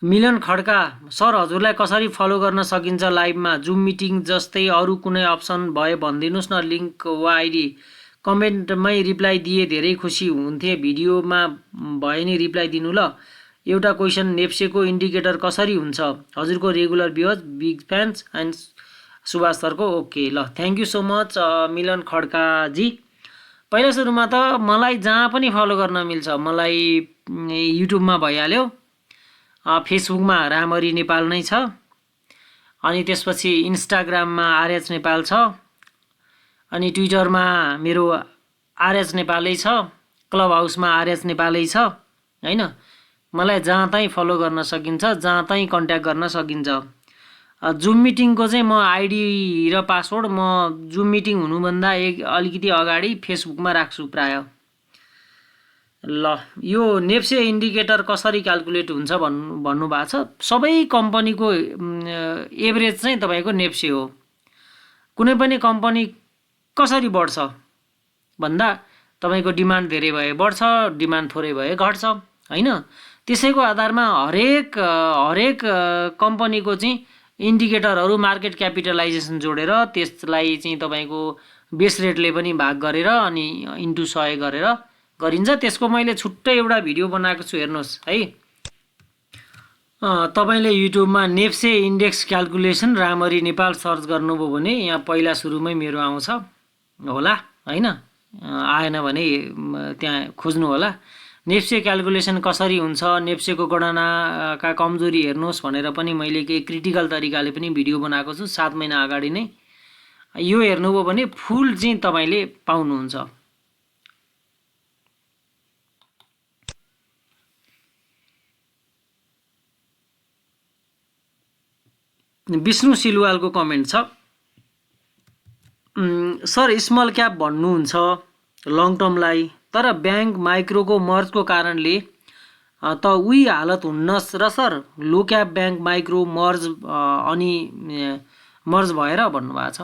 मिलन खड्का, सर हजुरलाई कसरी फलो गर्न सकिन्छ लाइभमा? जुम मिटिङ जस्तै अरू कुनै अप्सन भए भनिदिनुहोस् न, लिङ्क वा आइडी। कमेन्टमै रिप्लाई दिए धेरै खुसी हुन्थे, भिडियोमा भए नि रिप्लाई दिनु ल। एउटा क्वेसन, नेप्सेको इन्डिकेटर कसरी हुन्छ? हजुरको regular views, big fans and Subhash सरको। ओके ल, थ्याङ्क यू सो मच मिलन खड्काजी। पहिला सुरुमा त मलाई जहाँ पनि फलो गर्न मिल्छ। मलाई युट्युबमा भइहाल्यो, फेसबुकमा रामरी नेपाल नै छ, अनि त्यसपछि इन्स्टाग्राममा आरएच नेपाल छ, अनि ट्विटरमा मेरो आरएच नेपालै छ, क्लब हाउसमा आरएच नेपालै छ होइन? मलाई जहाँ तहीँ फलो गर्न सकिन्छ, जहाँ तहीँ कन्ट्याक्ट गर्न सकिन्छ। जुम मिटिङको चाहिँ म आइडी र पासवर्ड म जुम मिटिङ हुनुभन्दा अलिकति अगाडि फेसबुकमा राख्छु प्राय। ल, यो नेप्से इन्डिकेटर कसरी क्याल्कुलेट हुन्छ भन्नुभएको छ। सबै कम्पनीको एभरेज चाहिँ तपाईँको नेप्से हो। कुनै पनि कम्पनी कसरी बढ्छ भन्दा तपाईँको डिमान्ड धेरै भए बढ्छ, डिमान्ड थोरै भए घट्छ होइन? त्यसैको आधारमा हरेक कम्पनीको चाहिँ इन्डिकेटरहरू मार्केट क्यापिटलाइजेसन जोडेर त्यसलाई चाहिँ तपाईँको बेस रेटले पनि भाग गरेर अनि इन्टु 100 गरेर गरिन्छ। त्यसको मैले छुट्टै एउटा भिडियो बनाएको छु, हेर्नुहोस् है। तपाईँले युट्युबमा नेप्से इन्डेक्स क्याल्कुलेसन रामरी नेपाल सर्च गर्नुभयो भने यहाँ पहिला सुरुमै मेरो आउँछ होला होइन? आएन भने त्यहाँ खोज्नु होला। नेप्से क्याल्कुलेसन कसरी हुन्छ, नेप्सेको गणनाका कमजोरी हेर्नुहोस् भनेर पनि मैले केही क्रिटिकल तरिकाले पनि भिडियो बनाएको छु 7 महिना अगाडि नै। यो हेर्नुभयो भने फुल चाहिँ तपाईँले पाउनुहुन्छ। विष्णु सिलवालको कमेन्ट छ, सर स्मल क्याप भन्नुहुन्छ लङ टर्मलाई, तर ब्याङ्क माइक्रोको मर्जको कारणले त उही हालत हुन्न र सर लो क्याप ब्याङ्क माइक्रो मर्ज अनि मर्ज भएर भन्नुभएको छ।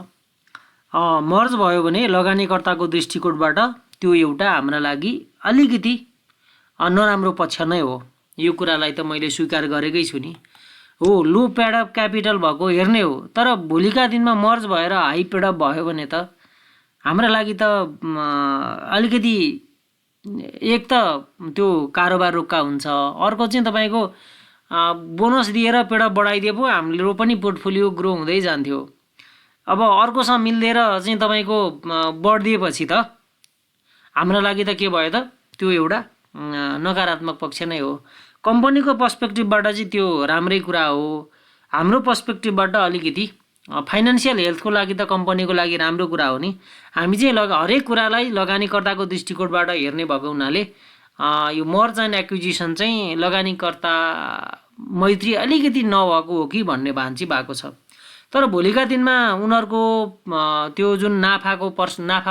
मर्ज भयो भने लगानीकर्ताको दृष्टिकोणबाट त्यो एउटा हाम्रा लागि अलिकति नराम्रो पक्ष नै हो। यो कुरालाई त मैले स्वीकार गरेकै छु नि। हो, लो पेडअप क्यापिटल भएको हेर्ने हो, तर भोलिका दिनमा मर्ज भएर हाई पेडअप भयो भने त हाम्रा लागि त अलिकति एक त त्यो कारोबार रोक्का हुन्छ, अर्को चाहिँ तपाईँको बोनस दिएर पेडअप बढाइदिए पो हाम्रो पनि पोर्टफोलियो ग्रो हुँदै जान्थ्यो। अब अर्कोसँग मिल्देर चाहिँ तपाईँको बढिदिएपछि त हाम्रो लागि त के भयो त, त्यो एउटा नकारात्मक पक्ष नै हो। कम्पनीको पर्सपेक्टिभबाट चाहिँ त्यो राम्रै कुरा हो, हाम्रो पर्सपेक्टिभबाट अलिकति फाइनेन्सियल हेल्थको लागि त कम्पनीको लागि राम्रो कुरा हो नि। हामी चाहिँ हरेक कुरालाई लगानीकर्ताको दृष्टिकोणबाट हेर्ने भएको हुनाले यो मर्ज एन्ड एक्विजिसन चाहिँ लगानीकर्ता मैत्री अलिकति नभएको हो कि भन्ने भान चाहिँ भएको छ। तर भोलिका दिनमा उनीहरूको त्यो जुन नाफा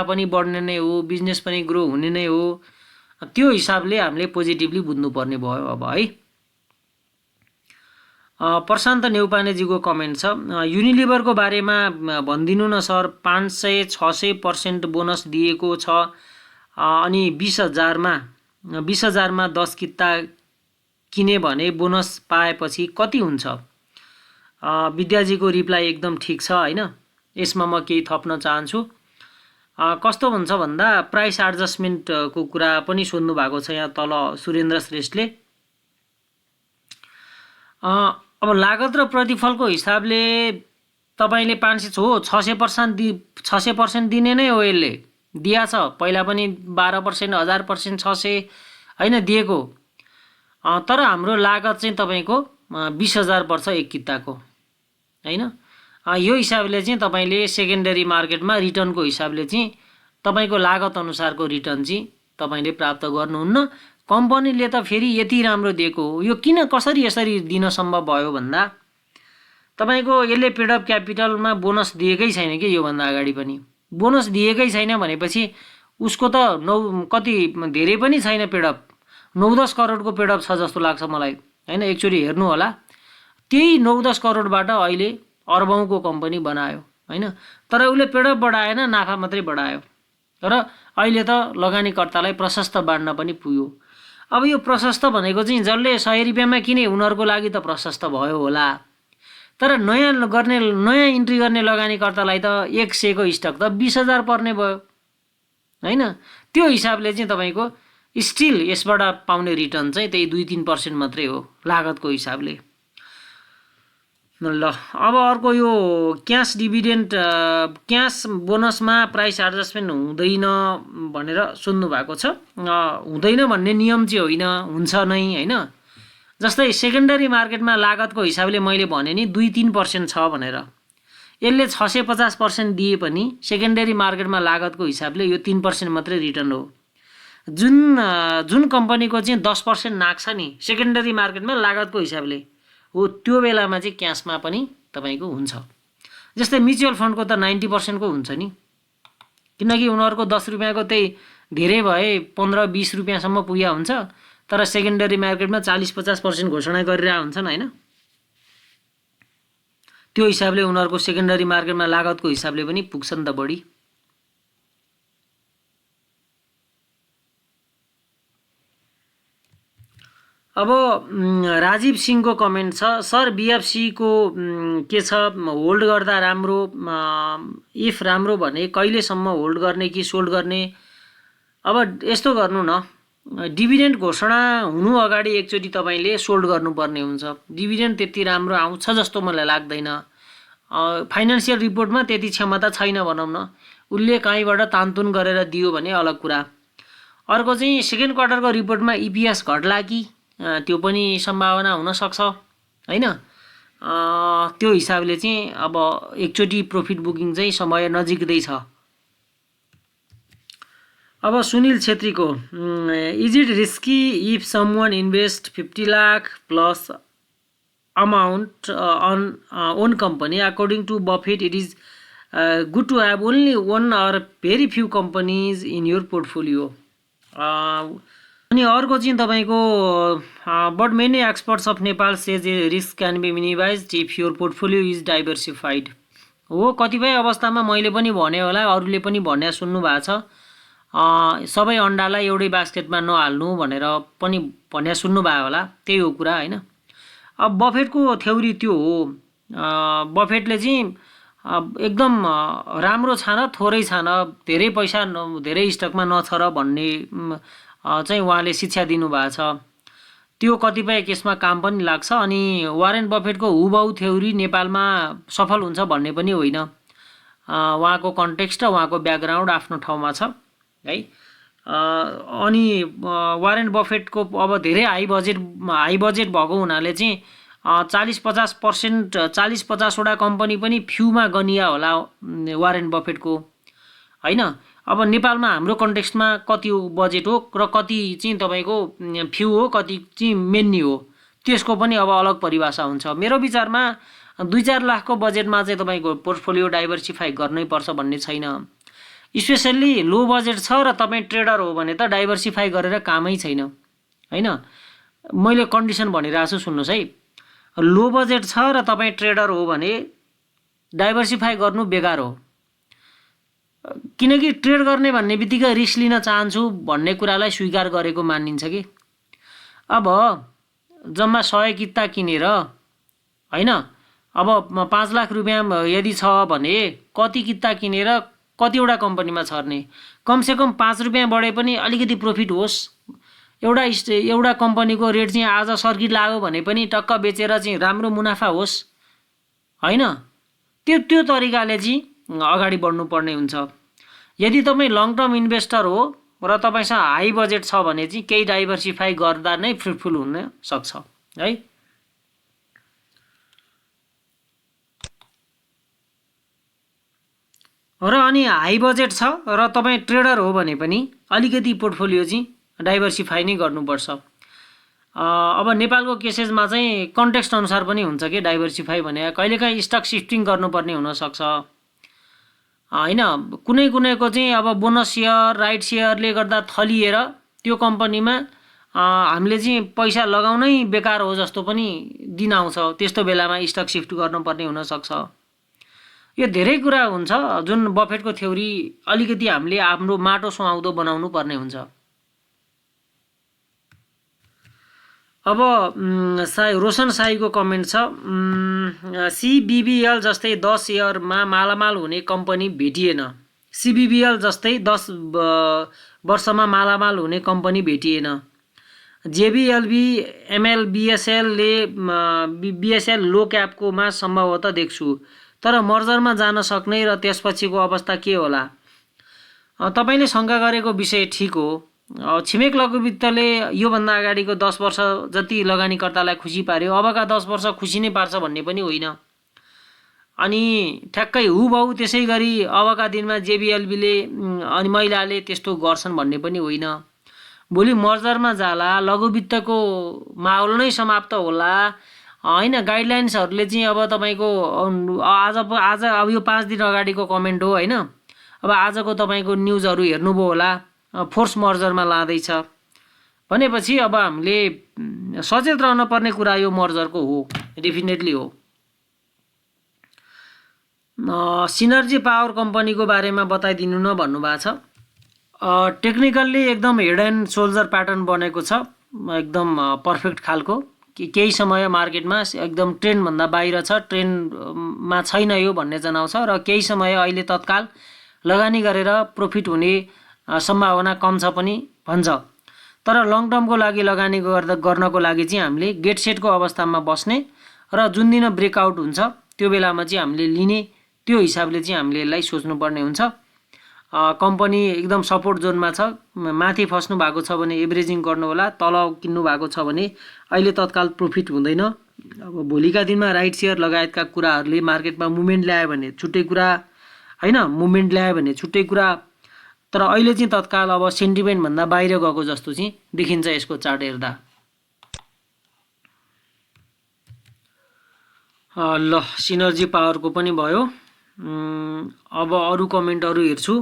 पनि बढ्ने नै हो, बिजनेस पनि ग्रो हुने नै हो, त्यो हिसाबले हामीले पोजिटिभली बुझ्नुपर्ने भयो अब है। प्रशान्त नेउपानेजीको कमेन्ट छ, युनिलिभरको बारेमा भनिदिनु न सर, 500-600% बोनस दिएको छ अनि 20,000मा 10 किता किने भने बोनस पाएपछि कति हुन्छ? विद्याजीको रिप्लाई एकदम ठिक छ होइन। यसमा म केही थप्न चाहन्छु। कस्तो हुन्छ भन्दा प्राइस एडजस्टमेन्टको कुरा पनि सोध्नु भएको छ यहाँ तल सुरेन्द्र श्रेष्ठले। अब लागत र प्रतिफलको हिसाबले तपाईँले 600% दिने नै हो। यसले दिया छ पहिला पनि 12%, 1000%, 600 होइन दिएको। तर हाम्रो लागत चाहिँ तपाईँको 20,000 पर्छ एक किताको होइन। यो हिसाबले चाहिँ तपाईँले सेकेन्डरी मार्केटमा रिटर्नको हिसाबले चाहिँ तपाईँको लागत अनुसारको रिटर्न चाहिँ तपाईँले प्राप्त गर्नुहुन्न। कम्पनीले त फेरि यति राम्रो दिएको हो, यो किन कसरी यसरी दिन सम्भव भयो भन्दा तपाईँको यसले पेडअप क्यापिटलमा बोनस दिएकै छैन कि योभन्दा अगाडि पनि बोनस दिएकै छैन भनेपछि उसको त कति धेरै पनि छैन पेडअप, 9-10 करोडको पेडअप छ जस्तो लाग्छ मलाई होइन। एकचोटि हेर्नु होला, त्यही 9-10 करोडबाट अहिले अर्बौँको कम्पनी बनायो होइन। तर उसले पेडअप बढाएन, नाफा मात्रै बढायो र अहिले त लगानीकर्तालाई प्रशस्त बाँड्न पनि पुग्यो। अब यो प्रशस्त भनेको चाहिँ जसले 100 रुपियाँमा किने उनीहरूको लागि त प्रशस्त भयो होला, तर नयाँ इन्ट्री गर्ने लगानीकर्तालाई त 100 को स्टक त 20,000 पर्ने भयो होइन। त्यो हिसाबले चाहिँ तपाईँको स्टिल यसबाट पाउने रिटर्न चाहिँ त्यही 2-3% मात्रै हो लागतको हिसाबले। ल अब अर्को यो क्यास डिभिडेन्ड, क्यास बोनसमा प्राइस एडजस्टमेन्ट हुँदैन भनेर सोध्नु भएको छ। हुँदैन भन्ने नियम चाहिँ होइन, हुन्छ नै होइन। जस्तै सेकेन्डरी मार्केटमा लागतको हिसाबले मैले भने नि 2-3% छ भनेर, यसले 650% दिए पनि सेकेन्डरी मार्केटमा लागतको हिसाबले यो 3% मात्रै रिटर्न हो। जुन कम्पनीको चाहिँ 10% नाग्छ नि सेकेन्डरी मार्केटमा लागतको हिसाबले हो, त्यो बेलामा चाहिँ क्यासमा पनि तपाईँको हुन्छ। जस्तै म्युचुअल फन्डको त 90% को हुन्छ नि, किनकि उनीहरूको 10 रुपियाँको त्यही धेरै भए 15-20 रुपियाँसम्म पुग्या हुन्छ, तर सेकेन्डरी मार्केटमा 40-50% घोषणा गरिरहेको हुन्छन् होइन। त्यो हिसाबले उनीहरूको सेकेन्डरी मार्केटमा लागतको हिसाबले पनि पुग्छन् त बढी। अब राजीव सिंहको कमेन्ट छ, सर बिएफसी को के छ, होल्ड गर्दा राम्रो, इफ राम्रो भने कहिलेसम्म होल्ड गर्ने कि सोल्ड गर्ने? अब यस्तो गर्नु न, डिभिडेन्ड घोषणा हुनु अगाडि एकचोटि तपाईँले सोल्ड गर्नुपर्ने हुन्छ। डिभिडेन्ड त्यति राम्रो आउँछ जस्तो मलाई लाग्दैन। फाइनेन्सियल रिपोर्टमा त्यति क्षमता छैन भनौँ न, उसले कहीँबाट तानतुन गरेर दियो भने अलग कुरा। अर्को चाहिँ सेकेन्ड क्वार्टरको रिपोर्टमा इपिएस घट्ला कि त्यो पनि सम्भावना हुनसक्छ होइन। त्यो हिसाबले चाहिँ अब एकचोटि प्रफिट बुकिङ चाहिँ समय नजिकै छ। अब सुनिल छेत्रीको, is it risky if someone invest 50 lakh plus amount on own company. According to Buffett, it is good to have only one or very few companies in your portfolio. अनि अर्को चाहिँ तपाईको but many experts of Nepal says risk can be minimized if your portfolio is diversified. हो, कतिपय अवस्थामा मैले पनि भने होला, अरूले पनि भन्या सुन्नु भएको छ, सबै अन्डालाई एउटै बास्केटमा नहाल्नु भनेर पनि भन्या सुन्नु भयो होला। त्यही हो कुरा हैन। अब बफेटको थ्योरी त्यो हो। बफेटले चाहिँ एकदम राम्रो छान थोरै छान, धेरै पैसा धेरै स्टकमा नछर भन्ने चाहिँ उहाँले शिक्षा दिनुभएको छ। त्यो कतिपय केसमा काम पनि लाग्छ। अनि वारेन बफेटको हुबहु थ्योरी नेपालमा सफल हुन्छ भन्ने पनि होइन। उहाँको कन्टेक्स्ट र उहाँको ब्याकग्राउन्ड आफ्नो ठाउँमा छ है। अनि वारेन बफेटको अब धेरै हाई बजेट भएको हुनाले चाहिँ 40-50% 40-50 वटा कम्पनी पनि फ्यूमा गनिया होला वारेन बफेटको हैन। अब नेपालमा हाम्रो कन्टेक्स्टमा कति बजेट हो र कति चाहिँ तपाईको फ्यू हो, कति चाहिँ मेन्नी हो, त्यसको पनि अब अलग परिभाषा हुन्छ। मेरो विचारमा 2-4 लाखको बजेटमा चाहिँ तपाईको पोर्टफोलियो डाइभर्सिफाई गर्नै पर्छ भन्ने छैन। स्पेशली लो बजेट छ र तपाई ट्रेडर हो भने त डाइभर्सिफाई गरेर कामै छैन हैन। मैले कन्डिसन भनिरहेछु सुन्नुस् है। लो बजेट छ र तपाई ट्रेडर हो भने डाइभर्सिफाई गर्नु बेकार हो। किनकि ट्रेड गर्ने भन्ने बित्तिकै रिस्क लिन चाहन्छु भन्ने कुरालाई स्वीकार गरेको मानिन्छ कि। अब जम्मा 100 किता किनेर हैन, अब 5 लाख रुपैयाँ यदि छ भने कति किता किनेर कतिवटा कम्पनीमा छर्ने? कमसे कम 5 रुपैयाँ बढे पनि अलिकति प्रॉफिट होस्। एउटा कम्पनीको रेट चाहिँ आज सर्किट लाग्यो भने पनि टक्क बेचेर चाहिँ राम्रो मुनाफा होस् हैन। त्यो तरिकाले चाहिँ अगाडि बढ्नु पर्ने हुन्छ। यदि तपाई लङ टर्म इन्भेस्टर हो र तपाईसँग हाई बजेट छ भने चाहिँ केही डाइभर्सिफाई गर्दा नै फ्रुटफुल हुन सक्छ है। र अनि हाई बजेट छ र तपाई ट्रेडर हो भने पनि अलिकति पोर्टफोलियो चाहिँ डाइभर्सिफाई नै गर्नुपर्छ। अब नेपालको केसेसमा चाहिँ कन्टेक्स्ट अनुसार पनि हुन्छ कि डाइभर्सिफाई भने कहिलेकाहीँ स्टक शिफ्टिङ गर्नुपर्ने हुनसक्छ हैन। कुनैको चाहिँ अब बोनस सेयर राइट सेयरले गर्दा थलिएर त्यो कम्पनीमा हामीले चाहिँ पैसा लगाउनै बेकार हो जस्तो पनि दिन आउँछ। त्यस्तो बेलामा स्टक शिफ्ट गर्नुपर्ने हुनसक्छ। यो धेरै कुरा हुन्छ जुन बफेटको थ्योरी अलिकति हामीले हाम्रो माटो सुहाउँदो बनाउनु पर्ने हुन्छ। अब रोशन साईको कमेन्ट छ, CBBL जस्तै 10 इयरमा मालामाल हुने कम्पनी भेटिएन। CBBL जस्तै 10 वर्षमा मालामाल हुने कम्पनी भेटिएन। JBLB MLBSL ले BSL लो क्यापकोमा सम्भवतः देख्छु, तर मर्जरमा जान सक्ने र त्यसपछिको अवस्था के होला? तपाईले शंका गरेको विषय ठीक हो। छिमेक लघु वित्तले यो भन्दा अगाडिको 10 वर्ष जति लगानीकर्तालाई खुसी पार्यो, अबका 10 वर्ष खुसी नै पार्छ भन्ने पनि होइन। अनि ठ्याक्कै हुबहु त्यसै गरी अबका दिनमा JBLB ले अनि महिलाले त्यस्तो गर्छन् भन्ने पनि होइन। भोलि मर्जरमा जाला, लघु वित्तको माहौल नै समाप्त होला हैन। गाइडलाइन्सहरुले चाहिँ अब तपाईको आज अब यो 5 दिन अगाडिको कमेन्ट हो हैन। अब आजको तपाईको न्यूजहरु हेर्नुभयो होला, फोर्स मर्जरमा लाँदैछ भनेपछि अब हामीले सचेत रहन पर्ने कुरा यो मर्जरको हो, डेफिनेटली हो। सिनर्जी पावर कम्पनीको बारेमा बताइदिनु न भन्नुभएको छ। टेक्निकल्ली एकदम हेड एन्ड शोल्डर प्याटर्न बनेको छ, एकदम पर्फेक्ट खालको। केही समय मार्केटमा एकदम ट्रेन्ड भन्दा बाहिर छ, ट्रेन्डमा छैन यो भन्ने जनाउँछ र केही समय अहिले तत्काल लगानी गरेर प्रॉफिट हुने सम्भावना कम छ पनि भन्छ। तर लङ टर्मको लागि लगानी गर्नको लागि चाहिँ हामीले गेट सेटको अवस्थामा बस्ने र जुन दिन ब्रेकआउट हुन्छ त्यो बेलामा चाहिँ हामीले लिने, त्यो हिसाबले चाहिँ हामीले यसलाई सोच्नु पर्ने हुन्छ। कम्पनी एकदम सपोर्ट जोनमा छ, माथि फस्नु भएको छ भने एभरेजिङ गर्नु होला, तल किन्नु भएको छ भने अहिले तत्काल प्रॉफिट हुँदैन। अब भोलिका दिनमा राइट शेयर लगायतका कुराहरूले मार्केटमा मुभमेन्ट ल्यायो भने छुट्टै कुरा हैन, मुभमेन्ट ल्यायो भने छुट्टै कुरा। तर अहिले चाहिँ तत्काल अब सेन्टिमेन्ट भन्दा बाहिर गएको जस्तो चाहिँ देखिन्छ यसको चार्ट हेर्दा। ल सिनर्जी पावरको पनि भयो। अब अरू कमेन्टहरू हेर्छु।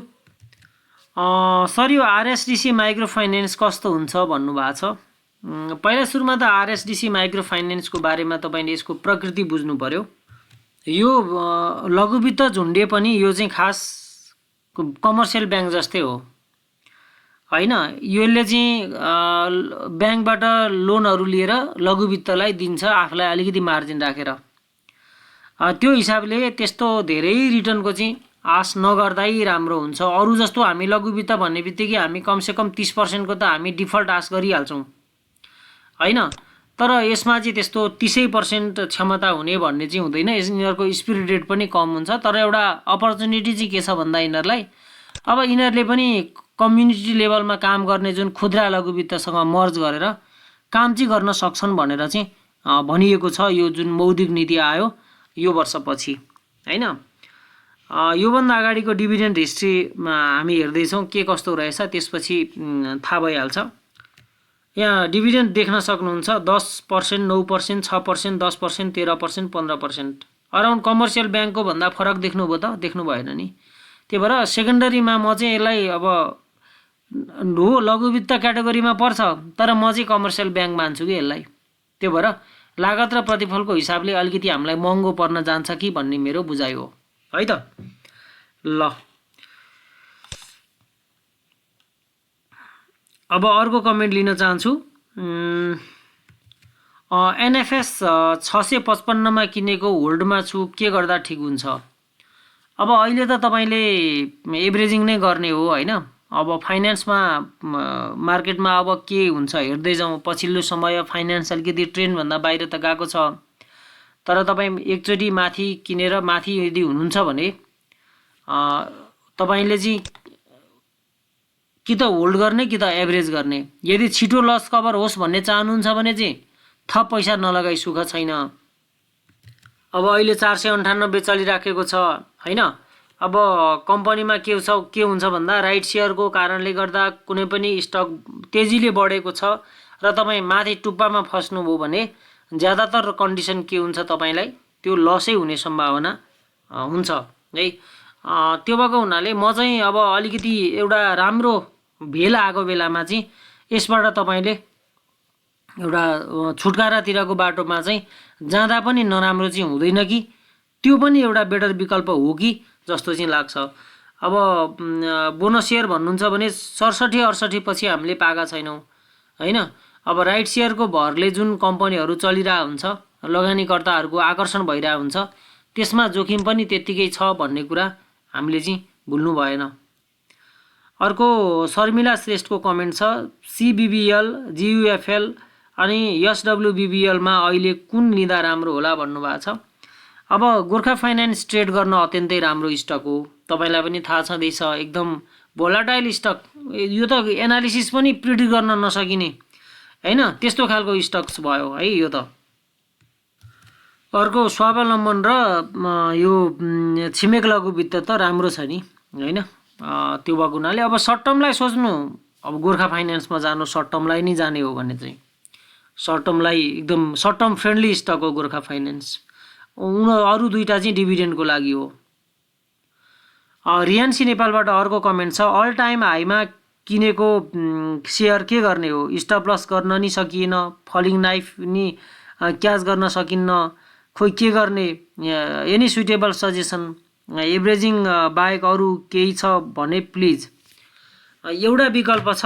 सर यो आरएसडिसी माइक्रो फाइनेन्स कस्तो हुन्छ भन्नुभएको छ। पहिला सुरुमा त आरएसडिसी माइक्रो फाइनेन्सको बारेमा तपाईँले यसको प्रकृति बुझ्नु पर्यो। यो लघुवित्त झुन्डे पनि यो चाहिँ खास कमर्सियल ब्याङ्क जस्तै हो होइन। यसले चाहिँ ब्याङ्कबाट लोनहरू लिएर लघुवित्तलाई दिन्छ, आफूलाई अलिकति मार्जिन राखेर। त्यो हिसाबले त्यस्तो धेरै रिटर्नको चाहिँ आश नगर्दै राम्रो हुन्छ। अरू जस्तो हामी लघुवित्त भन्ने बित्तिकै हामी कमसेकम 30% त हामी डिफल्ट आश गरिहाल्छौँ होइन। तर यसमा चाहिँ त्यस्तो 30% क्षमता हुने भन्ने चाहिँ हुँदैन। यिनीहरूको स्पिरिट रेट पनि कम हुन्छ। तर एउटा अपर्च्युनिटी चाहिँ के छ भन्दा यिनीहरूलाई अब यिनीहरूले पनि कम्युनिटी लेभलमा काम गर्ने जुन खुद्रा लघुवित्तसँग मर्ज गरेर काम चाहिँ गर्न सक्छन् भनेर चाहिँ भनिएको छ। यो जुन मौद्रिक नीति आयो यो वर्षपछि होइन। योभन्दा अगाडिको डिभिडेन्ड हिस्ट्रीमा हामी हेर्दैछौँ के कस्तो रहेछ, त्यसपछि थाहा भइहाल्छ। यहाँ डिभिडेन्ड देख्न सक्नुहुन्छ 10%, 9%, 6%, 10%, 13%, 15%। अराउन्ड कमर्सियल ब्याङ्कको भन्दा फरक देख्नुभयो त? देख्नु भएन नि। त्यही भएर सेकेन्डरीमा म चाहिँ यसलाई अब हो लघुवित्त क्याटेगोरीमा पर्छ, तर म चाहिँ कमर्सियल ब्याङ्क मान्छु कि यसलाई। त्यो भएर लागत र प्रतिफलको हिसाबले अलिकति हामीलाई महँगो पर्न जान्छ कि भन्ने मेरो बुझाइ हो है त। ल अब अर्को कमेन्ट लिन चाहन्छु। एनएफएस 655 मा किनेको होल्डमा छु, के गर्दा ठिक हुन्छ? अब अहिले त तपाईँले एभरेजिङ नै गर्ने हो होइन। अब फाइनेन्समा मार्केटमा अब के हुन्छ हेर्दै जाउँ। पछिल्लो समय फाइनेन्स अलिकति ट्रेन्डभन्दा बाहिर त गएको छ। तर तपाईँ एकचोटि माथि किनेर माथि यदि हुनुहुन्छ भने तपाईँले चाहिँ कि त होल्ड गर्ने कि त एभरेज गर्ने। यदि छिटो लस कभर होस् भन्ने चाहनुहुन्छ भने चाहिँ थप पैसा नलगाई सुख छैन। अब अहिले 498 चलिराखेको छ होइन। अब कम्पनीमा के हुन्छ भन्दा राइट सेयरको कारणले गर्दा कुनै पनि स्टक तेजीले बढेको छ र तपाईँ माथि टुप्पामा फस्नुभयो भने ज्यादातर कन्डिसन के हुन्छ तपाईँलाई त्यो लसै हुने सम्भावना हुन्छ है। त्यो भएको हुनाले म चाहिँ अब अलिकति एउटा राम्रो भेल आएको बेलामा चाहिँ यसबाट तपाईँले एउटा छुटकारातिरको बाटोमा चाहिँ जाँदा पनि नराम्रो चाहिँ हुँदैन कि त्यो पनि एउटा बेटर विकल्प हो कि जस्तो चाहिँ लाग्छ। अब बोनस सेयर भन्नुहुन्छ भने 67-68 पछि हामीले पाएका छैनौँ होइन। अब राइट सेयरको भरले जुन कम्पनीहरू चलिरहेको हुन्छ, लगानीकर्ताहरूको आकर्षण भइरहेको हुन्छ, त्यसमा जोखिम पनि त्यत्तिकै छ भन्ने कुरा हामीले चाहिँ भुल्नु भएन। अर्को शर्मिला श्रेष्ठको कमेन्ट छ, सिबिबिएल, जियुएफएल अनि एसडब्ल्युबिबिएलमा अहिले कुन लिँदा राम्रो होला भन्नुभएको छ। अब गोर्खा फाइनेन्स ट्रेड गर्न अत्यन्तै राम्रो स्टक हो, तपाईँलाई पनि थाहा छँदैछ। एकदम भोलाटाइल स्टक, यो त एनालिसिस पनि प्रिडिक्ट गर्न नसकिने होइन, त्यस्तो खालको स्टक्स भयो है यो त। अर्को स्वावलम्बन र यो छिमेक लघुवित्त त राम्रो छ नि होइन। त्यो भएको हुनाले अब सर्ट टर्मलाई सोच्नु, अब गोर्खा फाइनेन्समा जानु सर्ट टर्मलाई नै जाने हो भने चाहिँ सर्ट टर्मलाई एकदम सर्ट टर्म फ्रेन्डली स्टक हो गोर्खा फाइनेन्स। अरू दुईवटा चाहिँ डिभिडेन्डको लागि हो। रियान्सी नेपालबाट अर्को कमेन्ट छ, अल टाइम हाईमा किनेको सेयर के गर्ने हो? स्टप लस गर्न नि सकिएन, फलिङ नाइफ नि क्याच गर्न सकिन्न, खोइ के गर्ने? Any suitable suggestion? एभरेजिङ बाहेक अरू केही छ भने प्लिज। एउटा विकल्प छ,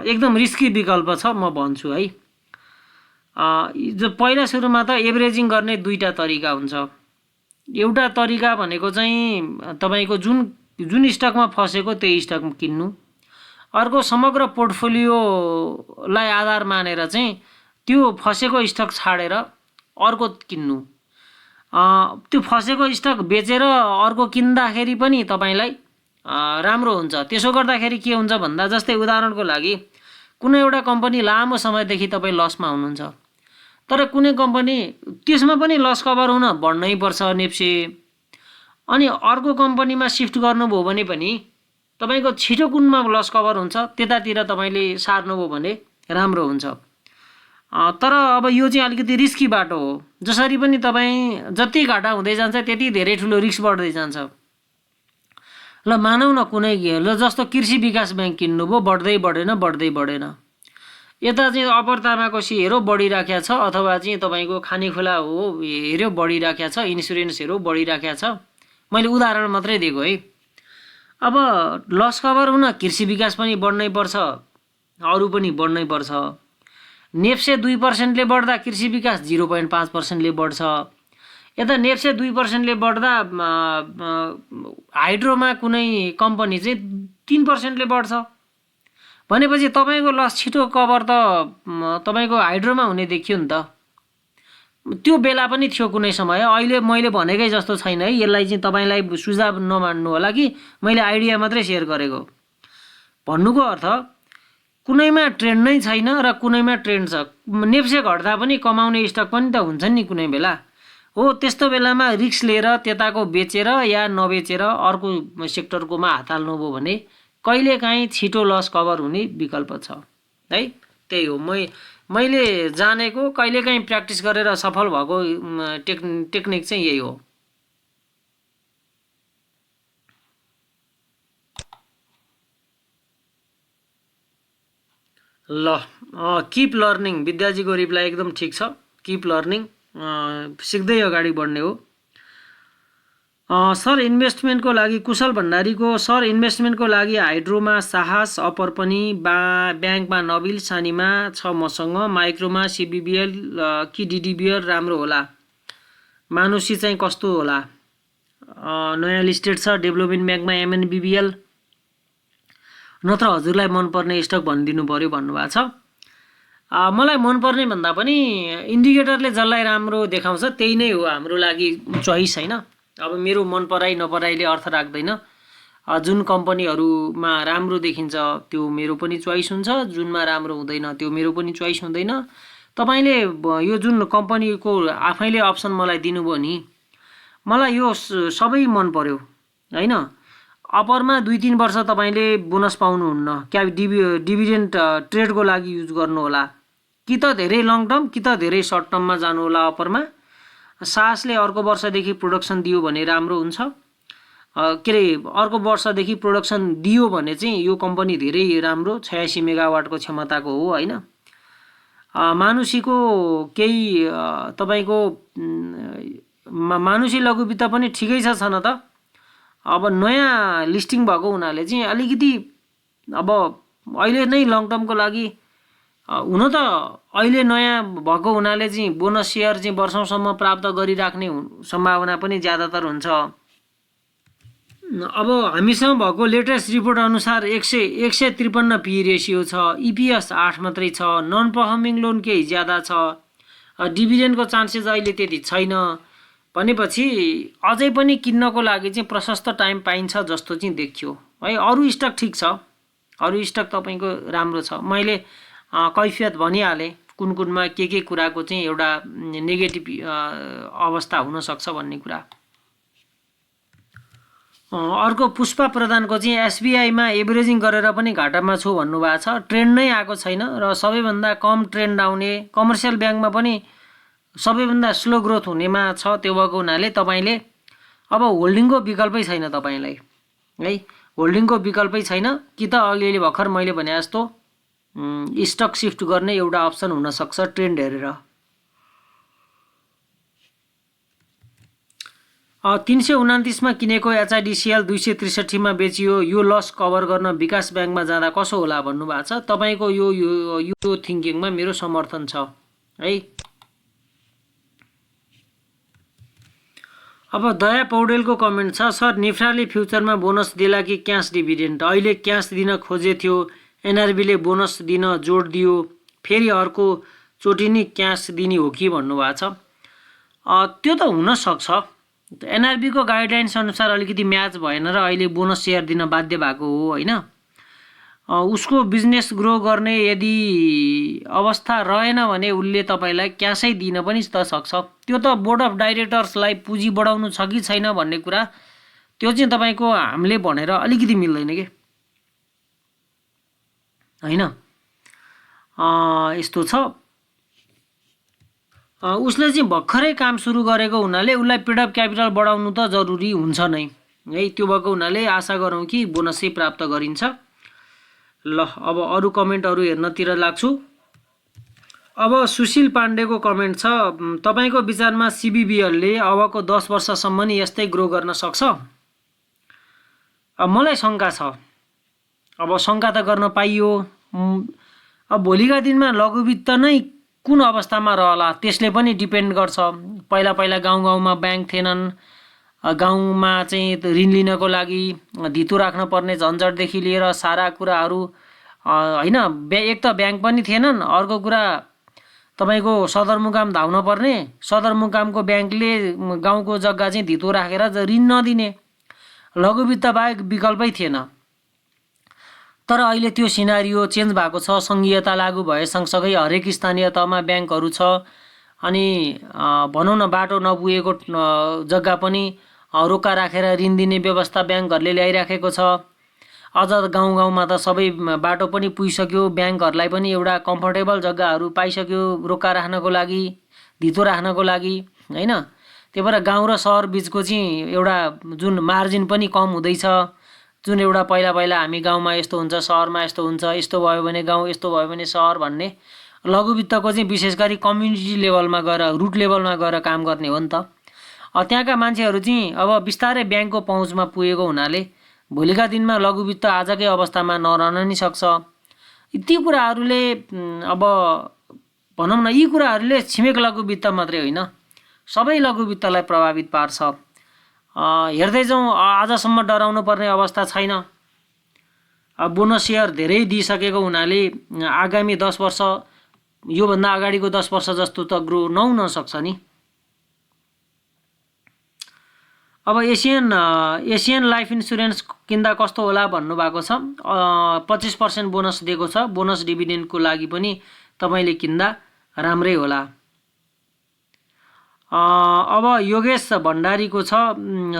एकदम रिस्की विकल्प छ म भन्छु है। पहिला सुरुमा त एभरेजिङ गर्ने दुईवटा तरिका हुन्छ। एउटा तरिका भनेको चाहिँ तपाईँको जुन स्टकमा फसेको त्यही स्टक किन्नु। अर्को समग्र पोर्टफोलियोलाई आधार मानेर चाहिँ त्यो फसेको स्टक छाडेर अर्को किन्नु। त्यो फसेको स्टक बेचेर अर्को किन्दाखेरि पनि तपाईँलाई राम्रो हुन्छ। त्यसो गर्दाखेरि के हुन्छ भन्दा, जस्तै उदाहरणको लागि कुनै एउटा कम्पनी लामो समयदेखि तपाईँ लसमा हुनुहुन्छ, तर कुनै कम्पनी त्यसमा पनि लस कभर हुन बढ्नै पर्छ नेप्से, अनि अर्को कम्पनीमा सिफ्ट गर्नुभयो भने पनि तपाईँको छिटो कुनमा लस कभर हुन्छ त्यतातिर तपाईँले सार्नुभयो भने राम्रो हुन्छ। तर अब यो चाहिँ अलिकति रिस्की बाटो हो। जसरी पनि तपाईँ जति घाटा हुँदै जान्छ त्यति धेरै ठुलो रिस्क बढ्दै जान्छ। ल मानौँ न कुनै ल जस्तो कृषि विकास ब्याङ्क किन्नुभयो, बढ्दै बढेन। यता चाहिँ अप्पर तामाको सेयरहरू बढिराखेको छ, अथवा चाहिँ तपाईँको खानेखोला हो हेऱ्यो बढिराखेको छ, इन्सुरेन्सहरू बढिराखेको छ। मैले उदाहरण मात्रै दिएको है। अब लस कभर हुन कृषि विकास पनि बढ्नै पर्छ, अरू पनि बढ्नै पर्छ। नेप्से 2%ले बढ्दा कृषि विकास 0.5%ले बढ्छ। यता नेप्से 2%ले बढ्दा हाइड्रोमा कुनै कम्पनी चाहिँ 3%ले बढ्छ। भनेपछि तपाईँको लस छिटो कभर त तपाईँको हाइड्रोमा हुने देखियो नि त। त्यो बेला पनि थियो कुनै समय। अहिले मैले भनेकै जस्तो छैन है। यसलाई चाहिँ तपाईँलाई सुझाव नमान्नु होला कि मैले आइडिया मात्रै सेयर गरेको। भन्नुको अर्थ कुनैमा ट्रेन्ड नै छैन र कुनैमा ट्रेन्ड छ। नेप्से घट्दा पनि कमाउने स्टक पनि त हुन्छ नि कुनै बेला। हो त्यस्तो बेलामा रिस्क लिएर त्यताको बेचेर या नबेचेर अर्को सेक्टरकोमा हात हाल्नुभयो भने कहिलेकाहीँ छिटो लस कभर हुने विकल्प छ है। त्यही हो मैले जानेको, कहिलेकाहीँ प्र्याक्टिस गरेर सफल भएको टेक्निक चाहिँ यही हो। ल किप लर्निङ, विद्याजीको रिप्लाई एकदम ठिक छ। किप लर्निङ, सिक्दै अगाडि बढ्ने हो। सर इन्भेस्टमेन्टको लागि कुशल भण्डारीको, सर इन्भेस्टमेन्टको लागि हाइड्रोमा साहस, अप्पर पनि ब्याङ्कमा नबिल सानीमा छ मसँग, माइक्रोमा सिबिबिएल कि डिडिबिएल राम्रो होला, मानुसी चाहिँ कस्तो होला? नयाँ लिस्टेड छ डेभलपमेन्ट ब्याङ्कमा एमएनबिबिएल, नत्र हजुरलाई मनपर्ने स्टक भनिदिनु पर्यो भन्नुभएको छ। मलाई मनपर्ने भन्दा पनि इन्डिकेटरले जसलाई राम्रो देखाउँछ त्यही नै हो हाम्रो लागि चोइस होइन। अब मेरो मन पराई नपराईले अर्थ राख्दैन। जुन कम्पनीहरूमा राम्रो देखिन्छ त्यो मेरो पनि चोइस हुन्छ, जुनमा राम्रो हुँदैन त्यो मेरो पनि चोइस हुँदैन। तपाईँले यो जुन कम्पनीको आफैले अप्सन मलाई दिनुभयो नि, मलाई यो सबै मन पर्यो होइन। अप्परमा 2-3 वर्ष तपाईँले बोनस पाउनुहुन्न, क्या डिभिडेन्ड ट्रेडको लागि युज गर्नु होला, कि त धेरै लङ टर्म कि त धेरै सर्ट टर्ममा जानु होला अप्परमा। साहसले अर्को वर्षदेखि प्रोडक्सन दियो भने राम्रो हुन्छ। के अरे अर्को वर्षदेखि प्रोडक्सन दियो भने चाहिँ यो कम्पनी धेरै राम्रो 86 मेगावाटको क्षमताको हो होइन। मानुसीको केही तपाईँको मानुसी लघुवित्त पनि ठिकै छ न त। अब नयाँ लिस्टिङ भएको हुनाले चाहिँ अलिकति अब अहिले नै लङ टर्मको लागि हुन त अहिले नयाँ भएको हुनाले चाहिँ बोनस सेयर चाहिँ वर्षौंसम्म प्राप्त गरिराख्ने सम्भावना पनि ज्यादातर हुन्छ। अब हामीसँग भएको लेटेस्ट रिपोर्ट अनुसार 153 पी रेसियो छ, इपिएस 8 मात्रै छ, नन पर्फर्मिङ लोन केही ज्यादा छ, डिभिडेन्डको चान्सेस अहिले त्यति छैन। भनेपछि अझै पनि किन्नको लागि चाहिँ प्रशस्त टाइम पाइन्छ जस्तो चाहिँ देखियो है। अरू स्टक ठिक छ, अरू स्टक तपाईँको राम्रो छ। मैले कैफियत भनिहालेँ कुन कुनमा के कुराको चाहिँ एउटा नेगेटिभ अवस्था हुनसक्छ भन्ने कुरा। अर्को पुष्पा प्रधानको चाहिँ एसबिआईमा एभरेजिङ गरेर पनि घाटामा छु भन्नुभएको छ। ट्रेन्ड नै आएको छैन र सबैभन्दा कम ट्रेन्ड आउने कमर्सियल ब्याङ्कमा पनि सबैभन्दा स्लो ग्रोथ हुनेमा छ। त्यो भएको हुनाले तपाईँले अब होल्डिङको विकल्पै छैन तपाईँलाई है। होल्डिङको विकल्पै छैन कि त अलिअलि भर्खर मैले भने जस्तो स्टक सिफ्ट गर्ने एउटा अप्सन हुनसक्छ ट्रेन्ड हेरेर। 329 मा किनेको एचआइडिसिएल 263 मा बेचियो, यो लस कभर गर्न विकास ब्याङ्कमा जाँदा कसो होला भन्नुभएको छ। तपाईँको यो थिङ्किङमा मेरो समर्थन छ है। अब दया पौडेलको कमेन्ट छ, सर निफ्राले फ्युचरमा बोनस दिला कि क्यास डिभिडेन्ड? अहिले क्यास दिन खोजे थियो, एनआरबीले बोनस दिन जोड दियो, फेरि अर्को चोटि नै क्यास दिने हो कि भन्नुभएको छ। त्यो त हुनसक्छ, एनआरबीको गाइडलाइन्स अनुसार अलिकति म्याच भएन र अहिले बोनस सेयर दिन बाध्य भएको हो होइन। उसको बिजनेस ग्रो गर्ने यदि अवस्था रहेन भने उसले तपाईँलाई क्यासै दिन पनि त सक्छ। त्यो त बोर्ड अफ डाइरेक्टर्सलाई पुँजी बढाउनु छ कि छैन भन्ने कुरा त्यो चाहिँ तपाईँको हामीले भनेर अलिकति मिल्दैन कि होइन। यस्तो छ। उसले चाहिँ भर्खरै काम सुरु गरेको हुनाले उसलाई पेड अफ क्यापिटल बढाउनु त जरुरी हुन्छ नै है। त्यो भएको हुनाले आशा गरौँ कि बोनसै प्राप्त गरिन्छ। ल अब अरू कमेन्टहरू हेर्नतिर लाग्छु। अब सुशील पाण्डेको कमेन्ट छ, तपाईको विचारमा सिबिबिएलले अबको 10 वर्षसम्म नि यस्तै ग्रो गर्न सक्छ? अब मलाई शङ्का छ। अब शङ्का त गर्न पाइयो। अब भोलिका दिनमा लघुवित्त नै कुन अवस्थामा रहला त्यसले पनि डिपेन्ड गर्छ। पहिला पहिला गाउँ गाउँमा ब्याङ्क थिएनन्। गाउँमा चाहिँ ऋण लिनको लागि धितो राख्न पर्ने झन्झटदेखि लिएर सारा कुराहरू हैन, एक त ब्याङ्क पनि थिएनन्, अर्को कुरा तपाईको सदरमुकाम धाउन पर्ने, सदरमुकामको ब्याङ्कले गाउँको जग्गा चाहिँ धितो राखेर ऋण नदिने, लघुवित्त बाहेक विकल्पै थिएन। तर अहिले त्यो सिनारियो चेन्ज भएको छ। सङ्घीयता लागू भए सँगसँगै हरेक स्थानीय तहमा ब्याङ्कहरू छ। अनि भनौँ न बाटो नपुगेको जग्गा पनि रोका राखेर ऋण दिने व्यवस्था ब्याङ्कहरूले ल्याइराखेको छ। अझ गाउँ गाउँमा त सबै बाटो पनि पुगिसक्यो, ब्याङ्कहरूलाई पनि एउटा कम्फर्टेबल जग्गाहरू पाइसक्यो रोका राख्नको लागि, धितो राख्नको लागि हैन। त्यही भएर गाउँ र सहर बिचको चाहिँ एउटा जुन मार्जिन पनि कम हुँदैछ। जुन एउटा पहिला पहिला हामी गाउँमा यस्तो हुन्छ, सहरमा यस्तो हुन्छ, यस्तो भयो भने गाउँ, यस्तो भयो भने सहर भन्ने, लघुवित्तको चाहिँ विशेष गरी कम्युनिटी लेभलमा गएर, रुट लेभलमा गएर काम गर्ने हो नि त। त्यहाँका मान्छेहरू चाहिँ अब बिस्तारै ब्याङ्कको पहुँचमा पुगेको हुनाले भोलिका दिनमा लघुवित्त आजकै अवस्थामा नरहन नि सक्छ। ती कुराहरूले अब भनौँ न, यी कुराहरूले छिमेक लघुवित्त मात्रै होइन, सबै लघुवित्तलाई प्रभावित पार्छ। हेर्दै जाउँ, आजसम्म डराउनु पर्ने अवस्था छैन। बोनस सेयर धेरै दिइसकेको हुनाले आगामी 10 वर्ष, योभन्दा अगाडिको 10 वर्ष जस्तो त ग्रो नहुन सक्छ नि। अब एसियन लाइफ इन्सुरेन्स किन्दा कस्तो होला भन्नुभएको छ। 25% बोनस दिएको छ। बोनस डिभिडेन्डको लागि पनि तपाईँले किन्दा राम्रै होला। अब योगेश भण्डारीको छ,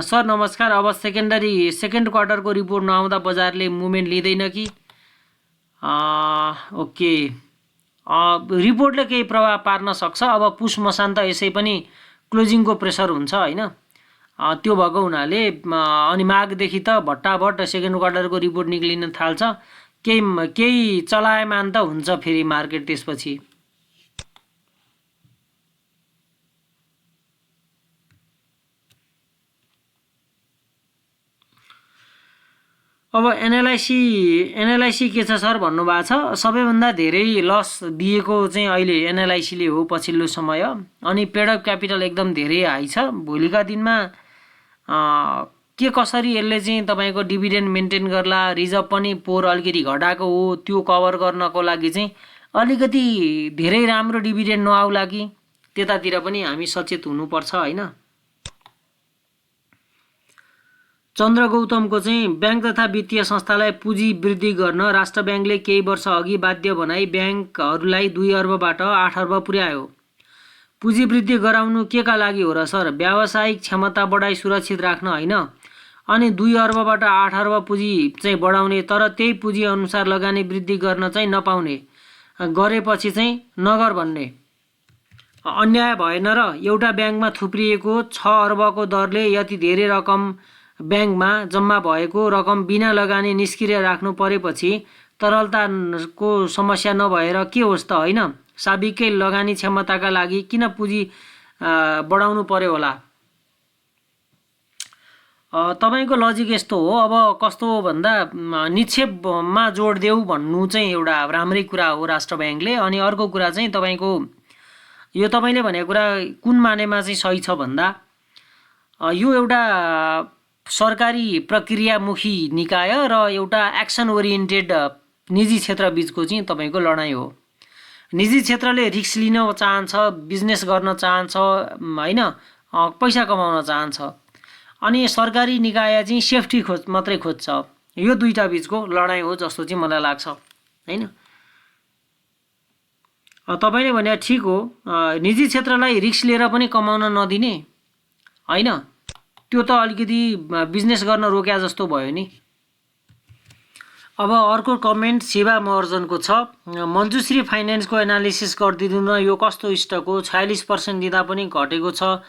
सर नमस्कार, अब सेकेन्ड क्वार्टरको रिपोर्ट नआउँदा बजारले मुभमेन्ट लिँदैन कि? ओके, रिपोर्टले केही प्रभाव पार्न सक्छ। अब पुस मसान त यसै पनि क्लोजिङको प्रेसर हुन्छ हैन। त्यो भएको हुनाले अनि माघदेखि त भट्टाभट सेकेन्ड क्वार्टरको रिपोर्ट निक्लिन थाल्छ। केही चलायमान त हुन्छ फेरि मार्केट त्यसपछि। अब एनएलआइसी के छ सर भन्नुभएको छ। सबैभन्दा धेरै लस दिएको चाहिँ अहिले एनएलआइसीले हो पछिल्लो समय। अनि पेड अफ क्यापिटल एकदम धेरै हाई छ। भोलिका दिनमा के कसरी यसले चाहिँ तपाईँको डिभिडेन्ड मेन्टेन गर्ला, रिजर्भ पनि पोर अलिकति घटाएको हो, त्यो कभर गर्नको लागि चाहिँ अलिकति धेरै राम्रो डिभिडेन्ड नआउला कि, त्यतातिर पनि हामी सचेत हुनुपर्छ हैन। चन्द्र गौतमको चाहिँ ब्याङ्क तथा वित्तीय संस्थालाई पुँजी वृद्धि गर्न राष्ट्र ब्याङ्कले केही वर्ष अघि बाध्य बनाई ब्याङ्कहरूलाई 2 अर्बबाट 8 अर्ब पुर्यायो। पुँजी वृद्धि गराउनु के का लागि हो र सर? व्यावसायिक क्षमता बढाई सुरक्षित राख्न होइन। अनि 2 अर्बबाट 8 अर्ब पुँजी चाहिँ बढाउने, तर त्यही पुँजी अनुसार लगानी वृद्धि गर्न चाहिँ नपाउने, गरेपछि चाहिँ नगर भन्ने अन्याय भएन र? एउटा ब्याङ्कमा थुप्रिएको 6 अर्बको दरले यति धेरै रकम ब्याङ्कमा जम्मा भएको रकम बिना लगानी निष्क्रिय राख्नु परेपछि तरलताको समस्या नभएर के होस् त होइन? साबिकै लगानी क्षमताका लागि किन पुँजी बढाउनु पर्यो होला? तपाईँको लजिक यस्तो हो। अब कस्तो हो भन्दा निक्षेपमा जोड देऊ भन्नु चाहिँ एउटा राम्रै कुरा हो राष्ट्र ब्याङ्कले। अनि अर्को कुरा चाहिँ तपाईँको यो तपाईँले भनेको कुरा कुन मानेमा चाहिँ सही छ भन्दा, यो एउटा सरकारी प्रक्रियामुखी निकाय र एउटा एक्सन ओरिएन्टेड निजी क्षेत्र बिचको चाहिँ तपाईँको लडाइँ हो। निजी क्षेत्रले रिस्क लिन चाहन्छ, बिजनेस गर्न चाहन्छ हैन, पैसा कमाउन चाहन्छ। अनि सरकारी निकाय चाहिँ सेफ्टी मात्रै खोज्छ। यो दुईटा बिचको लडाइँ हो जस्तो चाहिँ मलाई लाग्छ हैन। तपाईँले भने ठिक हो, निजी क्षेत्रलाई रिस्क लिएर पनि कमाउन नदिने हैन, त्यो त अलिकति बिजनेस गर्न रोक्या जस्तो भयो नि। अब अर्को कमेन्ट शिवा महर्जनको छ, मञ्जुश्री फाइनेन्सको एनालिसिस गरिदिनु न, यो कस्तो स्टक हो, 46% दिँदा पनि घटेको छ,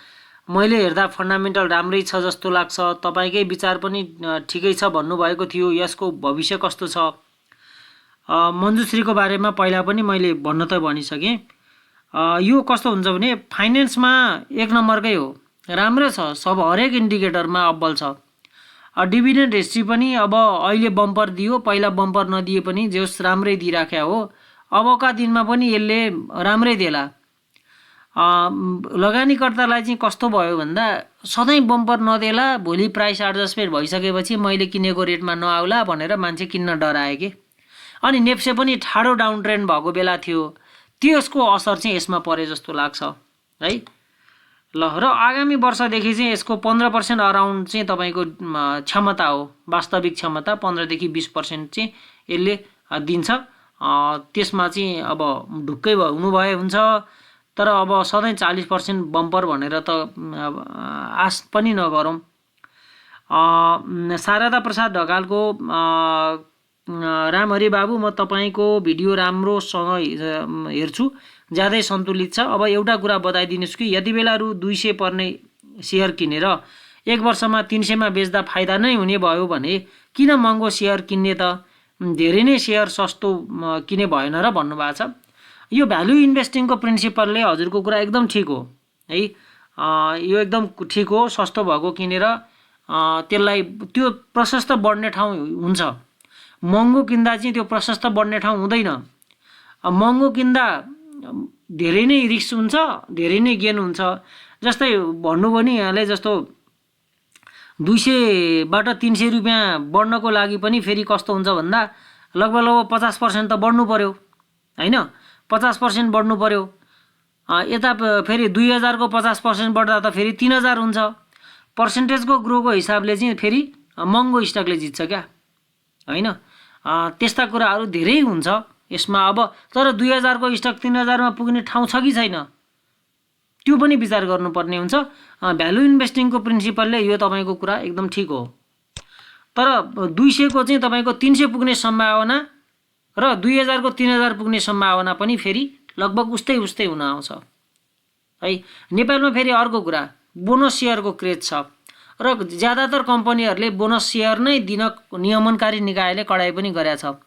मैले हेर्दा फन्डामेन्टल राम्रै छ जस्तो लाग्छ, तपाईँकै विचार पनि ठिकै छ भन्नुभएको थियो, यसको भविष्य कस्तो छ। मञ्जुश्रीको बारेमा पहिला पनि मैले भन्न त भनिसकेँ। यो कस्तो हुन्छ भने फाइनेन्समा एक नम्बरकै हो, राम्रो छ, सब हरेक इन्डिकेटरमा अब्बल छ। डिभिडेन्ड हिस्ट्री पनि अब अहिले बम्पर दियो, पहिला बम्पर नदिए पनि जेस राम्रै दिइराख्या हो, अबका दिनमा पनि यसले राम्रै देला। लगानीकर्तालाई चाहिँ कस्तो भयो भन्दा सधैँ बम्पर नदेला, भोलि प्राइस एडजस्टमेन्ट भइसकेपछि मैले किनेको रेटमा नआउला भनेर मान्छे किन्न डराए कि। अनि नेप्से पनि ठाडो डाउन ट्रेन्ड भएको बेला थियो, त्यसको असर चाहिँ यसमा परे जस्तो लाग्छ है। ल, र आगामी वर्षदेखि चाहिँ यसको 15% अराउन्ड चाहिँ तपाईँको क्षमता हो, वास्तविक क्षमता 15 देखि 20% चाहिँ यसले दिन्छ। त्यसमा चाहिँ अब ढुक्कै हुनुभए हुन्छ, तर अब सधैँ 40% बम्पर भनेर त आश पनि नगरौँ। शारदा प्रसाद ढकालको रामहरि बाबु, म तपाईँको भिडियो राम्रोसँग हेर्छु, ज्यादै सन्तुलित छ। अब एउटा कुरा बताइदिनुहोस् कि यति बेला रु 200 पर्ने सेयर किनेर 1 वर्षमा 300 मा बेच्दा फाइदा नै हुने भयो भने किन महँगो सेयर किन्ने त, धेरै नै सेयर सस्तो किने भएन र भन्नुभएको छ। यो भ्यालु इन्भेस्टिङको प्रिन्सिपलले हजुरको कुरा एकदम ठिक हो है, यो एकदम ठिक हो। सस्तो भएको किनेर त्यसलाई त्यो प्रशस्त बढ्ने ठाउँ हुन्छ, महँगो किन्दा चाहिँ त्यो प्रशस्त बढ्ने ठाउँ हुँदैन। महँगो किन्दा धेरै नै रिस्क हुन्छ, धेरै नै गेन हुन्छ। जस्तै भन्नु पनि यहाँले जस्तो 200 बाट 300 रुपियाँ बढ्नको लागि पनि फेरि कस्तो हुन्छ भन्दा लगभग 50% त बढ्नु पर्यो हैन, 50% बढ्नु पर्यो। यता फेरि 2000 को 50% बढ्दा त फेरि 3000 हुन्छ। पर्सेन्टेजको ग्रोको हिसाबले चाहिँ फेरि महँगो स्टकले जित्छ क्या हैन। त्यस्ता कुराहरू धेरै हुन्छ यसमा। अब तर 2000 को स्टक 3000 मा पुग्ने ठाउँ छ कि छैन, त्यो पनि विचार गर्नुपर्ने हुन्छ। भ्यालु इन्भेस्टिङको प्रिन्सिपलले यो तपाईँको कुरा एकदम ठिक हो, तर 200 को चाहिँ तपाईँको 300 पुग्ने सम्भावना र 2000 को 3000 पुग्ने सम्भावना पनि फेरि लगभग उस्तै हुन आउँछ है। नेपालमा फेरि अर्को कुरा, बोनस सेयरको क्रेज छ र ज्यादातर कम्पनीहरूले बोनस सेयर नै दिन नियमनकारी निकायले कडाइ पनि गरेको छ।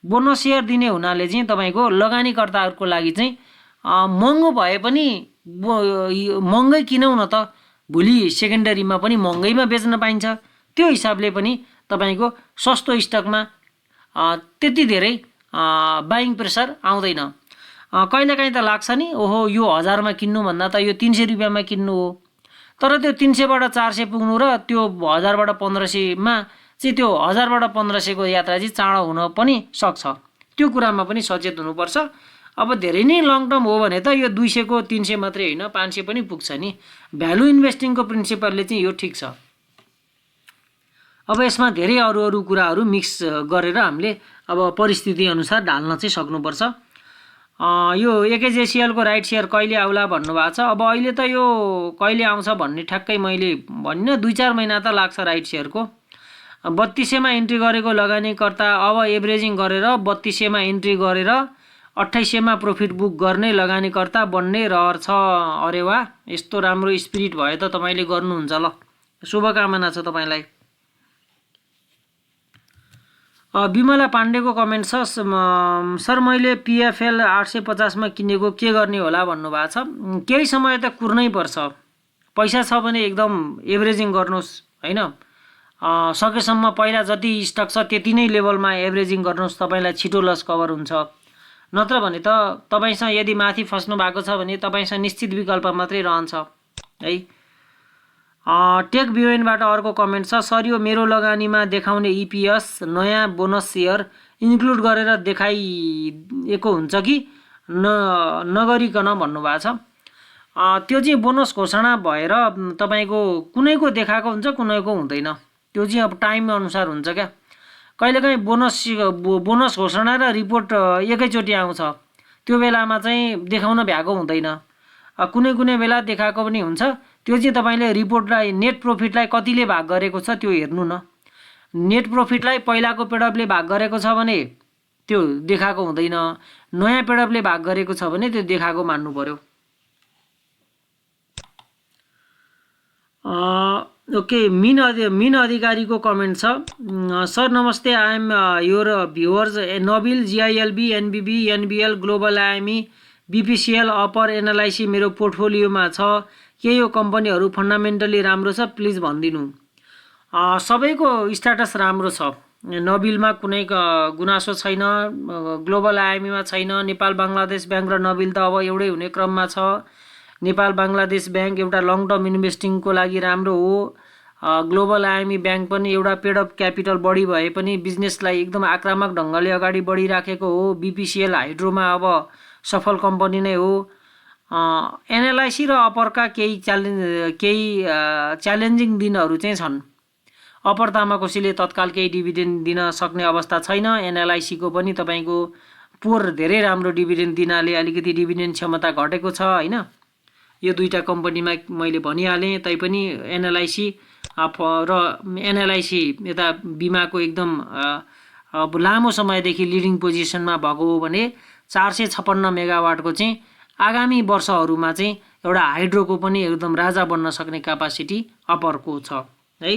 बोनस सेयर दिने हुनाले चाहिँ तपाईँको लगानीकर्ताहरूको लागि चाहिँ महँगो भए पनि महँगै किनौँ न त, भोलि सेकेन्डरीमा पनि महँगैमा बेच्न पाइन्छ। त्यो हिसाबले पनि तपाईँको सस्तो स्टकमा त्यति धेरै बाइङ प्रेसर आउँदैन। कहिलेकाहीँ त लाग्छ नि, ओहो यो 1000 मा किन्नु भन्दा त यो 300 रुपियाँमा किन्नु हो, तर त्यो 300 बाट 400 पुग्नु र त्यो 1000 बाट 1500 मा चाहिँ त्यो 1000 बाट 1500 को यात्रा चाहिँ चाँडो हुन पनि सक्छ। त्यो कुरामा पनि सचेत हुनुपर्छ। अब धेरै नै लङ टर्म हो भने त यो 200 को 300 मात्रै होइन 500 पनि पुग्छ नि। भ्यालु इन्भेस्टिङको प्रिन्सिपलले चाहिँ यो ठिक छ। अब यसमा धेरै अरू कुराहरू मिक्स गरेर हामीले अब परिस्थिति अनुसार ढाल्न चाहिँ सक्नुपर्छ। यो एकेजेसिएल को राइट सेयर कहिले आउला भन्नुभएको छ। अब अहिले त यो कहिले आउँछ भन्ने ठ्याक्कै मैले भन्न 2-4 महिना त लाग्छ राइट सेयरको। 3200 मा इन्ट्री गरेको लगानीकर्ता अब एभरेजिङ गरेर 3200 मा इन्ट्री गरेर 2800 मा प्रफिट बुक गर्ने लगानीकर्ता बन्ने रहर छ। अरे वाह, यस्तो राम्रो स्पिरिट भयो त तपाईले गर्नुहुन्छ। ल, शुभकामना छ तपाईलाई। विमला पाण्डेको कमेन्ट छ, सर मैले पिएफएल 850 मा किनेको के गर्ने होला भन्नुभएको छ। केही समय त कुर्नै पर्छ, पैसा छ भने एकदम एभरेजिङ गर्नुहोस् हैन। सकेसम्म पहिला जति स्टक छ त्यति नै लेभलमा एभरेजिङ गर्नुहोस्, तपाईलाई छिटो लस कभर हुन्छ। नत्र भने त तपाईसँग यदि माथि फस्नु भएको छ भने तपाईसँग निश्चित विकल्प मात्रै रहन्छ है। टेक बिओएनबाट अर्को कमेन्ट छ, सर यो मेरो लगानीमा देखाउने इपिएस नयाँ बोनस सेयर इन्क्लुड गरेर देखाइएको हुन्छ कि नगरिकन भन्नुभएको छ। त्यो चाहिँ बोनस घोषणा भएर तपाईको कुनैको देखाएको हुन्छ कुनैको हुँदैन, त्यो चाहिँ अब टाइम अनुसार हुन्छ क्या। कहिलेकाहीँ बोनस घोषणा र रिपोर्ट एकैचोटि आउँछ, त्यो बेलामा चाहिँ देखाउन भ्याएको हुँदैन। कुनै बेला देखाएको पनि हुन्छ। त्यो चाहिँ तपाईले रिपोर्टलाई नेट प्रफिटलाई कतिले भाग गरेको छ त्यो हेर्नु न। नेट प्रफिटलाई पहिलाको पेडअपले भाग गरेको छ भने त्यो देखाएको हुँदैन, नयाँ पेडअपले भाग गरेको छ भने त्यो देखाएको मान्नु पर्यो। ओके, मिन अधिकारीको कमेन्ट छ। सर नमस्ते, I am your viewers Nabil, GILB, NBB, NBL, global IME, BPCL, upper, NLIC मेरो पोर्टफोलियोमा छ। के यो कम्पनीहरू फन्डामेन्टली राम्रो छ? प्लिज भनिदिनु। सबैको स्ट्याटस राम्रो छ। नबिलमा कुनै गुनासो छैन, ग्लोबल आइएमईमा छैन, नेपाल बाङ्लादेश ब्याङ्क र नबिल त अब एउटै हुने क्रममा छ। नेपाल बाङ्लादेश ब्याङ्क एउटा लङ टर्म इन्भेस्टिङको लागि राम्रो हो। ग्लोबल आइएमई ब्याङ्क पनि एउटा पेडअप क्यापिटल बढी भए पनि बिजनेसलाई एकदम आक्रामक ढङ्गले अगाडि बढिराखेको हो। बिपिसिएल हाइड्रोमा अब सफल कम्पनी नै हो। एनएलआइसी र अपरका केही च्यालेन्जिङ दिनहरू चाहिँ छन्। अपर तामाकोसीले तत्काल केही डिभिडेन्ड दिन सक्ने अवस्था छैन। एनएलआइसीको पनि तपाईँको पोर धेरै राम्रो डिभिडेन्ड दिनाले अलिकति डिभिडेन्ड क्षमता घटेको छ होइन। यो दुईटा कम्पनीमा मैले भनिहालेँ। तैपनि एनएलआइसी र एनएलआइसी यता बिमाको एकदम अब लामो समयदेखि लिडिङ पोजिसनमा भएको हो भने 456 मेगावाटको चाहिँ आगामी वर्षहरूमा चाहिँ एउटा हाइड्रोको पनि एकदम राजा बन्न सक्ने क्यापासिटी अपरको छ है।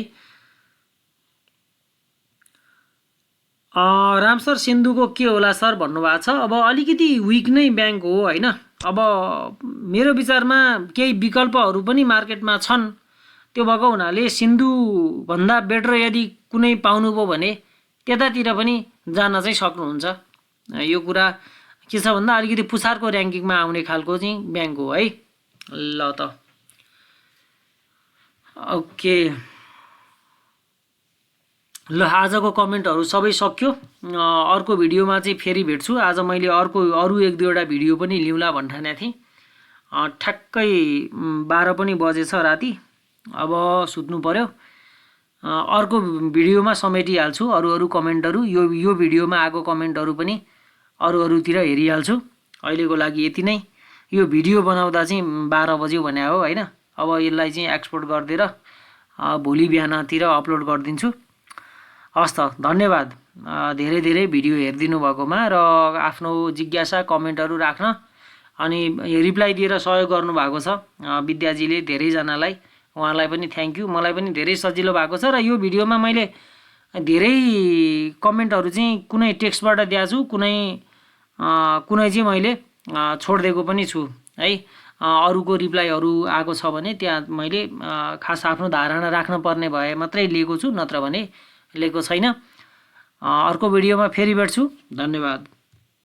राम सर, सिन्धुको के होला सर भन्नुभएको छ। अब अलिकति विक नै ब्याङ्क हो होइन। अब मेरो विचारमा केही विकल्पहरू पनि मार्केटमा छन्। त्यो भएको हुनाले सिन्धुभन्दा बेटर यदि कुनै पाउनुभयो भने त्यतातिर पनि जान चाहिँ सक्नुहुन्छ। यो कुरा के छ भन्दा अलिकति पुछारको ऱ्याङ्किङमा आउने खालको चाहिँ ब्याङ्क हो है। ल त ओके, ल आजको कमेन्टहरू सबै सक्यो। अर्को भिडियोमा चाहिँ फेरि भेट्छु। आज मैले अरू एक दुईवटा भिडियो पनि लिउँला भन्ठानेको थिएँ। ठ्याक्कै 12 पनि बजेछ राति, अब सुत्नु पर्यो। अर्को भिडियोमा समेटिहाल्छु अरू कमेन्टहरू। यो भिडियोमा आएको कमेन्टहरू पनि अरूतिर हेरिहाल्छु। अहिलेको लागि यति नै। यो भिडियो बनाउँदा चाहिँ 12 बज्यो भने हो होइन। अब यसलाई चाहिँ एक्सपोर्ट गरिदिएर भोलि बिहानतिर अपलोड गरिदिन्छु। हस् त, धन्यवाद धेरै धेरै भिडियो हेरिदिनु भएकोमा र आफ्नो जिज्ञासा कमेन्टहरू राख्न अनि रिप्लाई दिएर सहयोग गर्नुभएको छ विद्याजीले धेरैजनालाई। उहाँलाई पनि थ्याङ्क यू। मलाई पनि धेरै सजिलो भएको छ र यो भिडियोमा मैले धेरै कमेन्टहरू चाहिँ कुनै टेक्स्टबाट दिएको छु, कुनै चाहिँ मैले छोडिदिएको पनि छु है। अरूको रिप्लाईहरू आएको छ भने त्यहाँ मैले खास आफ्नो धारणा राख्न पर्ने भए मात्रै लिएको छु, नत्र भने लिएको छैन। अर्को भिडियोमा फेरि भेट्छु। धन्यवाद।